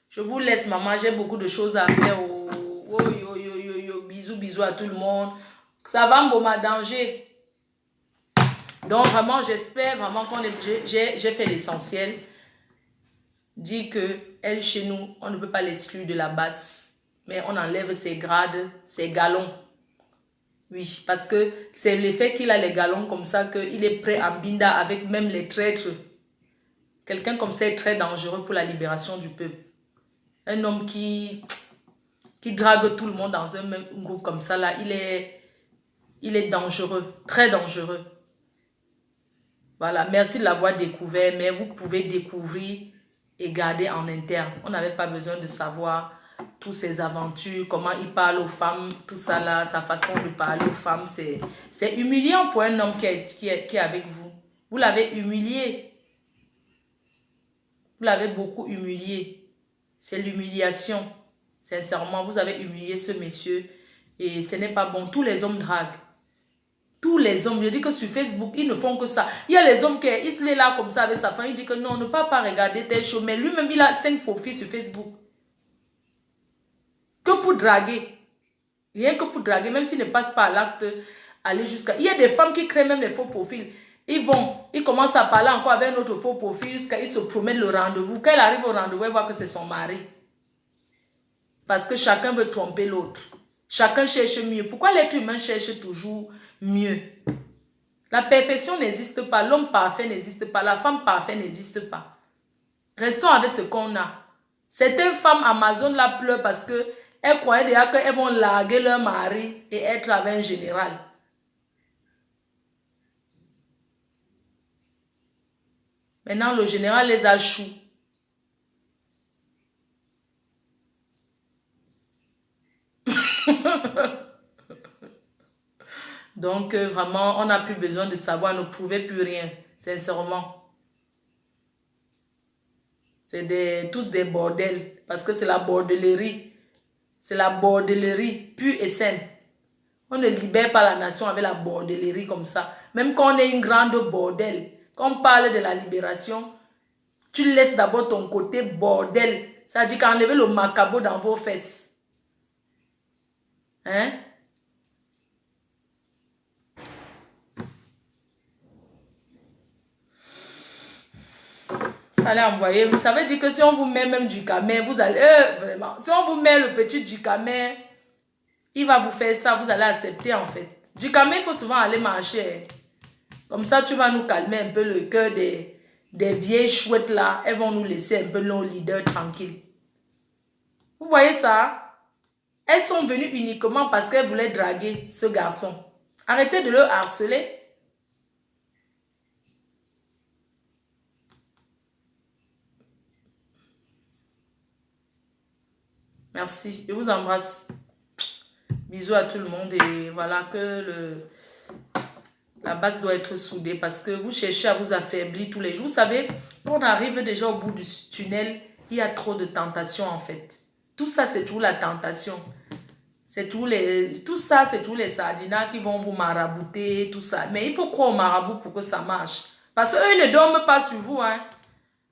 Je vous laisse, maman. J'ai beaucoup de choses à faire. Oh, yo, yo, yo, yo. Bisous, bisous à tout le monde. Ça va, Mboma, danger. Donc vraiment, j'espère vraiment qu'on j'ai fait l'essentiel. Dit que elle, chez nous, on ne peut pas l'exclure de la basse. Mais on enlève ses grades, ses galons. Oui, parce que c'est l'effet qu'il a les galons comme ça qu'il est prêt à binda avec même les traîtres. Quelqu'un comme ça est très dangereux pour la libération du peuple. Un homme qui drague tout le monde dans un même groupe comme ça, là, il est dangereux, très dangereux. Voilà, merci de l'avoir découvert, mais vous pouvez découvrir et garder en interne. On n'avait pas besoin de savoir toutes ses aventures, comment il parle aux femmes, tout ça là, sa façon de parler aux femmes, c'est humiliant pour un homme qui est avec vous. Vous l'avez humilié. Vous l'avez beaucoup humilié. C'est l'humiliation. Sincèrement, vous avez humilié ce monsieur et ce n'est pas bon. Tous les hommes draguent. Tous les hommes, je dis que sur Facebook, ils ne font que ça. Il y a les hommes qui sont là comme ça avec sa femme, il dit que non, on ne peut pas regarder tel show, mais lui-même, il a 5 profils sur Facebook. Que pour draguer. Rien que pour draguer, même s'il ne passe pas à l'acte, aller jusqu'à... Il y a des femmes qui créent même les faux profils. Ils commencent à parler encore avec un autre faux profil jusqu'à ils se promènent le rendez-vous. Quand elle arrive au rendez-vous, elle voit que c'est son mari. Parce que chacun veut tromper l'autre. Chacun cherche mieux. Pourquoi l'être humain cherche toujours mieux? La perfection n'existe pas. L'homme parfait n'existe pas. La femme parfaite n'existe pas. Restons avec ce qu'on a. Certaines femmes Amazon là pleurent parce qu'elles croyaient déjà qu'elles vont larguer leur mari et être avec un général. Maintenant, le général les a choux. Donc, vraiment, on n'a plus besoin de savoir, on ne prouvait plus rien, sincèrement. C'est tous des bordels, parce que c'est la bordellerie. C'est la bordellerie pure et saine. On ne libère pas la nation avec la bordellerie comme ça. Même quand on est une grande bordel, quand on parle de la libération, tu laisses d'abord ton côté bordel. Ça dit qu'enlever le macabo dans vos fesses. Hein? Allez envoyer. Ça veut dire que si on vous met même du camé, vous allez... vraiment. Si on vous met le petit du camé, il va vous faire ça, vous allez accepter en fait. Du camé, il faut souvent aller marcher. Comme ça, tu vas nous calmer un peu le cœur des vieilles chouettes là. Elles vont nous laisser un peu nos leaders tranquilles. Vous voyez ça? Elles sont venues uniquement parce qu'elles voulaient draguer ce garçon. Arrêtez de le harceler. Merci, je vous embrasse. Bisous à tout le monde et voilà que la base doit être soudée parce que vous cherchez à vous affaiblir tous les jours. Vous savez, quand on arrive déjà au bout du tunnel, il y a trop de tentations en fait. Tout ça, c'est tout la tentation. Tout ça, c'est tous les sardinas qui vont vous marabouter, tout ça. Mais il faut croire au marabout pour que ça marche. Parce qu'eux ne dorment pas sur vous. Hein.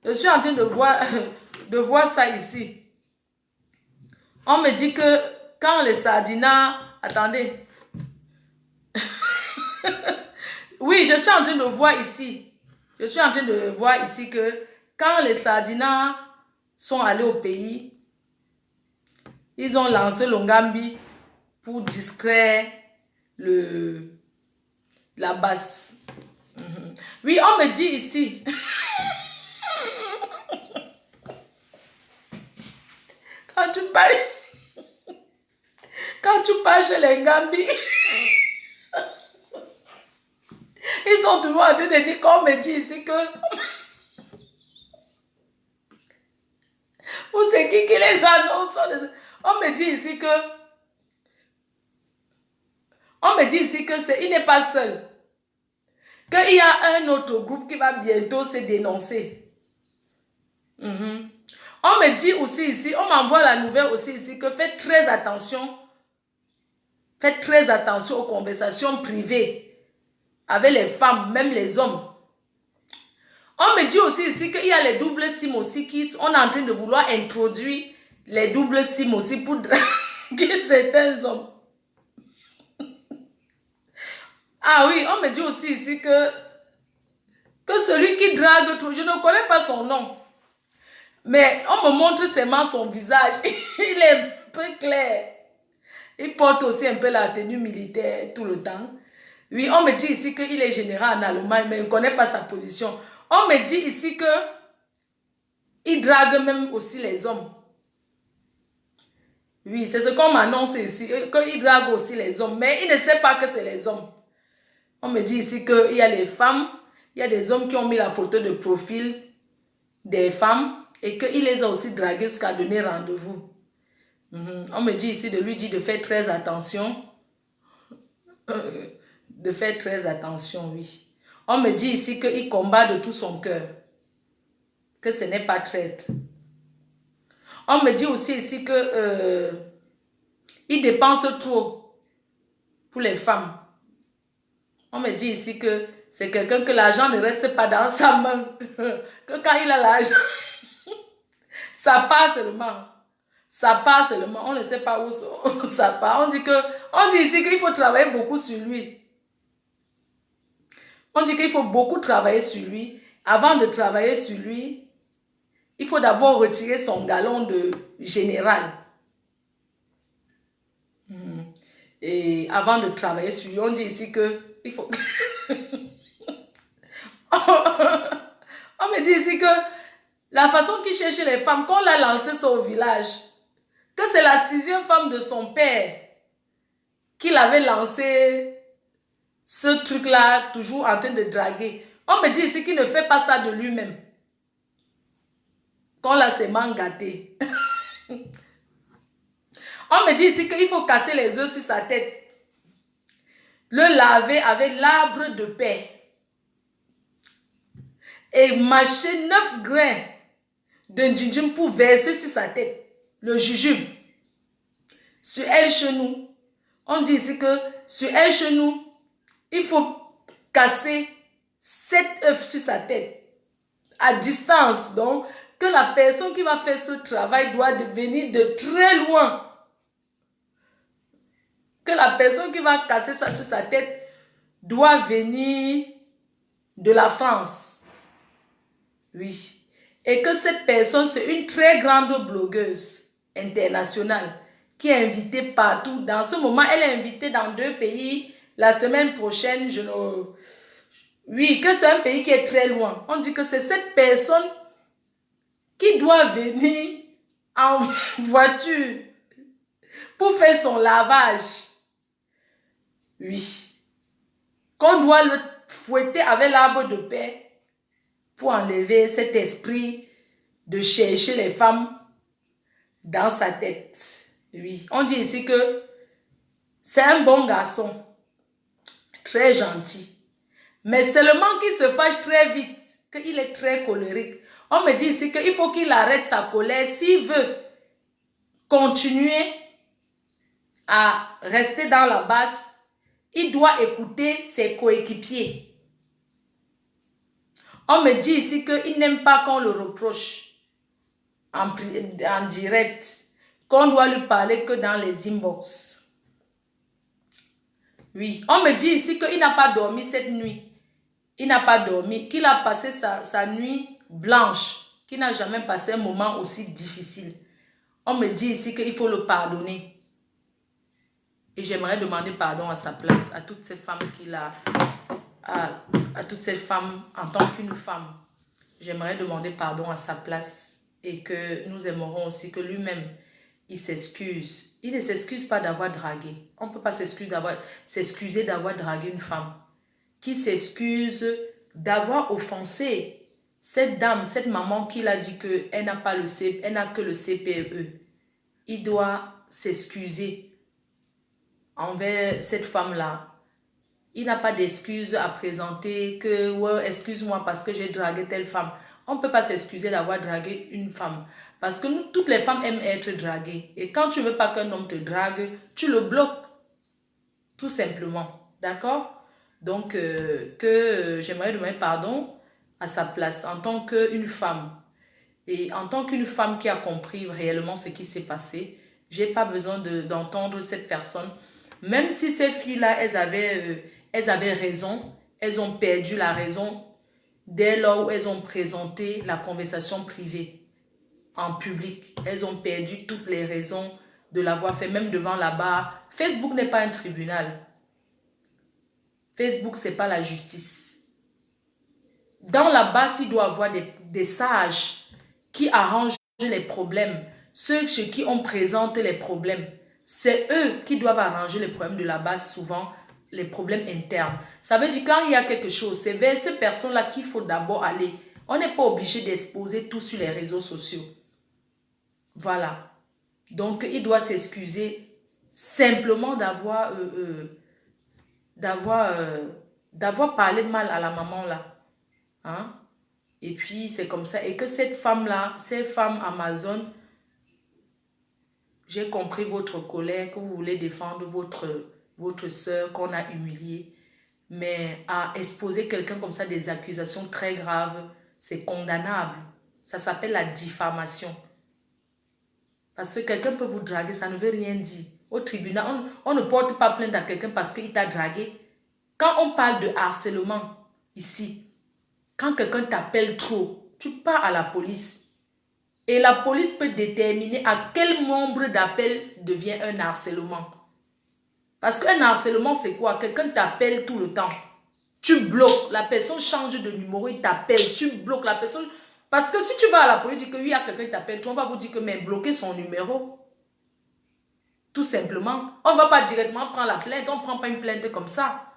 Je suis en train de voir ça ici. On me dit que quand les sardinas... Attendez. Oui, je suis en train de voir ici. Je suis en train de voir ici que quand les Sardinats sont allés au pays, ils ont lancé l'Ongambi pour distraire la basse. Oui, on me dit ici. Quand tu pars chez les Ngambi, ils sont toujours en train de dire qu'on me dit ici que... Ou c'est qui les annonce? On me dit ici que... On me dit ici que il n'est pas seul. Qu'il y a un autre groupe qui va bientôt se dénoncer. On me dit aussi ici, on m'envoie la nouvelle aussi ici que faites très attention. Faites très attention aux conversations privées avec les femmes, même les hommes. On me dit aussi ici qu'il y a les doubles SIM aussi on est en train de vouloir introduire les doubles SIM aussi pour draguer certains hommes. Ah oui, on me dit aussi ici que celui qui drague tout, je ne connais pas son nom. Mais on me montre seulement son visage. Il est un peu clair. Il porte aussi un peu la tenue militaire tout le temps. Oui, on me dit ici qu'il est général en Allemagne, mais on ne connaît pas sa position. On me dit ici qu'il drague même aussi les hommes. Oui, c'est ce qu'on m'annonce ici, qu'il drague aussi les hommes, mais il ne sait pas que c'est les hommes. On me dit ici qu'il y a les femmes, il y a des hommes qui ont mis la photo de profil des femmes et qu'il les a aussi dragués jusqu'à donner rendez-vous. On me dit ici de lui dire de faire très attention. De faire très attention, oui. On me dit ici qu'il combat de tout son cœur. Que ce n'est pas traître. On me dit aussi ici que il dépense trop pour les femmes. On me dit ici que c'est quelqu'un que l'argent ne reste pas dans sa main. Que quand il a l'argent, ça part seulement. Ça part seulement. On ne sait pas où ça part. On dit ici qu'il faut travailler beaucoup sur lui. On dit qu'il faut beaucoup travailler sur lui. Avant de travailler sur lui, il faut d'abord retirer son galon de général. Et avant de travailler sur lui, on dit ici que il faut... On me dit ici que la façon qu'il cherchait les femmes, qu'on l'a lancé sur au village, que c'est la 6e femme de son père qu'il avait lancé ce truc-là, toujours en train de draguer. On me dit ici qu'il ne fait pas ça de lui-même. Qu'on l'a seulement gâté. On me dit ici qu'il faut casser les œufs sur sa tête. Le laver avec l'arbre de paix. Et mâcher 9 grains de gingembre pour verser sur sa tête. Le jujube. Sur elle genou. On dit ici que sur elle genou, il faut casser 7 œufs sur sa tête. À distance. Donc, que la personne qui va faire ce travail doit venir de très loin. Que la personne qui va casser ça sur sa tête doit venir de la France. Oui. Et que cette personne, c'est une très grande blogueuse internationale qui est invitée partout. Dans ce moment, elle est invitée dans 2 pays. La semaine prochaine, oui, que c'est un pays qui est très loin. On dit que c'est cette personne qui doit venir en voiture pour faire son lavage. Oui. Qu'on doit le fouetter avec l'arbre de paix pour enlever cet esprit de chercher les femmes dans sa tête. Oui. On dit ici que c'est un bon garçon. Très gentil. Mais seulement qu'il se fâche très vite. Qu'il est très colérique. On me dit ici qu'il faut qu'il arrête sa colère. S'il veut continuer à rester dans la basse, il doit écouter ses coéquipiers. On me dit ici qu'il n'aime pas qu'on le reproche en direct, qu'on doit lui parler que dans les inbox. Oui, on me dit ici qu'il n'a pas dormi cette nuit. Il n'a pas dormi, qu'il a passé sa nuit blanche. qui n'a jamais passé un moment aussi difficile. On me dit ici qu'il faut le pardonner. Et j'aimerais demander pardon à sa place, à toutes ces femmes qu'il a, à toutes ces femmes en tant qu'une femme. J'aimerais demander pardon à sa place et que nous aimerons aussi que lui-même, il s'excuse. Il ne s'excuse pas d'avoir dragué. On ne peut pas s'excuser d'avoir dragué une femme. Qui s'excuse d'avoir offensé cette dame, cette maman qui a dit qu'elle n'a pas elle n'a que le CPE. Il doit s'excuser envers cette femme-là. Il n'a pas d'excuse à présenter que ouais, excuse-moi parce que j'ai dragué telle femme. On ne peut pas s'excuser d'avoir dragué une femme. Parce que nous, toutes les femmes aiment être draguées. Et quand tu ne veux pas qu'un homme te drague, tu le bloques. Tout simplement. D'accord? Donc, j'aimerais demander pardon à sa place en tant qu'une femme. Et en tant qu'une femme qui a compris réellement ce qui s'est passé, je n'ai pas besoin d'entendre cette personne. Même si ces filles-là, elles avaient raison, elles ont perdu la raison dès lors où elles ont présenté la conversation privée en public. Elles ont perdu toutes les raisons de l'avoir fait, même devant la barre. Facebook n'est pas un tribunal. Facebook, ce n'est pas la justice. Dans la base, il doit y avoir des sages qui arrangent les problèmes. Ceux chez qui on présente les problèmes. C'est eux qui doivent arranger les problèmes de la base, souvent les problèmes internes. Ça veut dire quand il y a quelque chose, c'est vers ces personnes-là qu'il faut d'abord aller. On n'est pas obligé d'exposer tout sur les réseaux sociaux. Voilà. Donc, il doit s'excuser simplement d'avoir parlé mal à la maman là. Hein? Et puis, c'est comme ça. Et que cette femme-là, ces femmes Amazon, j'ai compris votre colère, que vous voulez défendre votre soeur qu'on a humiliée. Mais à exposer quelqu'un comme ça, des accusations très graves, c'est condamnable. Ça s'appelle la diffamation. Parce que quelqu'un peut vous draguer, ça ne veut rien dire. Au tribunal, on ne porte pas plainte à quelqu'un parce qu'il t'a dragué. Quand on parle de harcèlement, ici, quand quelqu'un t'appelle trop, tu pars à la police. Et la police peut déterminer à quel nombre d'appels devient un harcèlement. Parce qu'un harcèlement, c'est quoi? Quelqu'un t'appelle tout le temps. Tu bloques. La personne change de numéro, il t'appelle. Tu bloques la personne. Parce que si tu vas à la police et qu'il y a quelqu'un qui t'appelle, on va vous dire que mais bloquer son numéro. Tout simplement. On ne va pas directement prendre la plainte. On ne prend pas une plainte comme ça.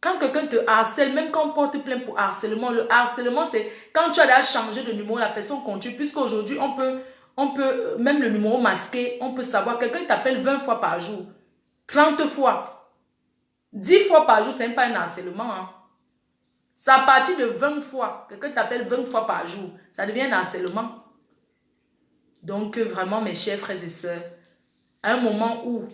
Quand quelqu'un te harcèle, même quand on porte plainte pour harcèlement, le harcèlement, c'est quand tu as déjà changé de numéro, la personne continue. Puisqu'aujourd'hui, on peut, même le numéro masqué, on peut savoir. Quelqu'un t'appelle 20 fois par jour, 30 fois, 10 fois par jour, ce n'est pas un harcèlement. Hein. C'est à partir de 20 fois, quelqu'un t'appelle 20 fois par jour, ça devient un harcèlement. Donc, vraiment, mes chers frères et sœurs, à un moment où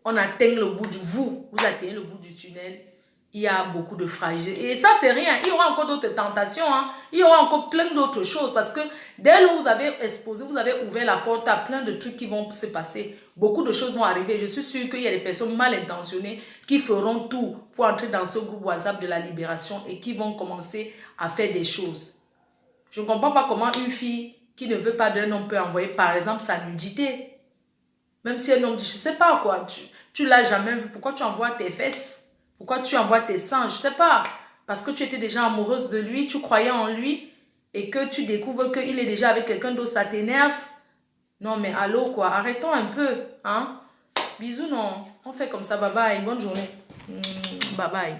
on atteint le bout vous atteignez le bout du tunnel, il y a beaucoup de fragilité. Et ça, c'est rien. Il y aura encore d'autres tentations. Hein. Il y aura encore plein d'autres choses. Parce que dès lors où vous avez exposé, vous avez ouvert la porte à plein de trucs qui vont se passer. Beaucoup de choses vont arriver. Je suis sûre qu'il y a des personnes mal intentionnées qui feront tout pour entrer dans ce groupe WhatsApp de la libération et qui vont commencer à faire des choses. Je ne comprends pas comment une fille qui ne veut pas d'un homme peut envoyer, par exemple, sa nudité. Même si un homme dit, je ne sais pas quoi, tu ne l'as jamais vu, pourquoi tu envoies tes fesses? Pourquoi tu envoies tes seins? Je ne sais pas. Parce que tu étais déjà amoureuse de lui, tu croyais en lui et que tu découvres qu'il est déjà avec quelqu'un d'autre, ça t'énerve. Non mais allô quoi, arrêtons un peu. Hein? Bisous non, on fait comme ça, bye bye, bonne journée. Bye bye.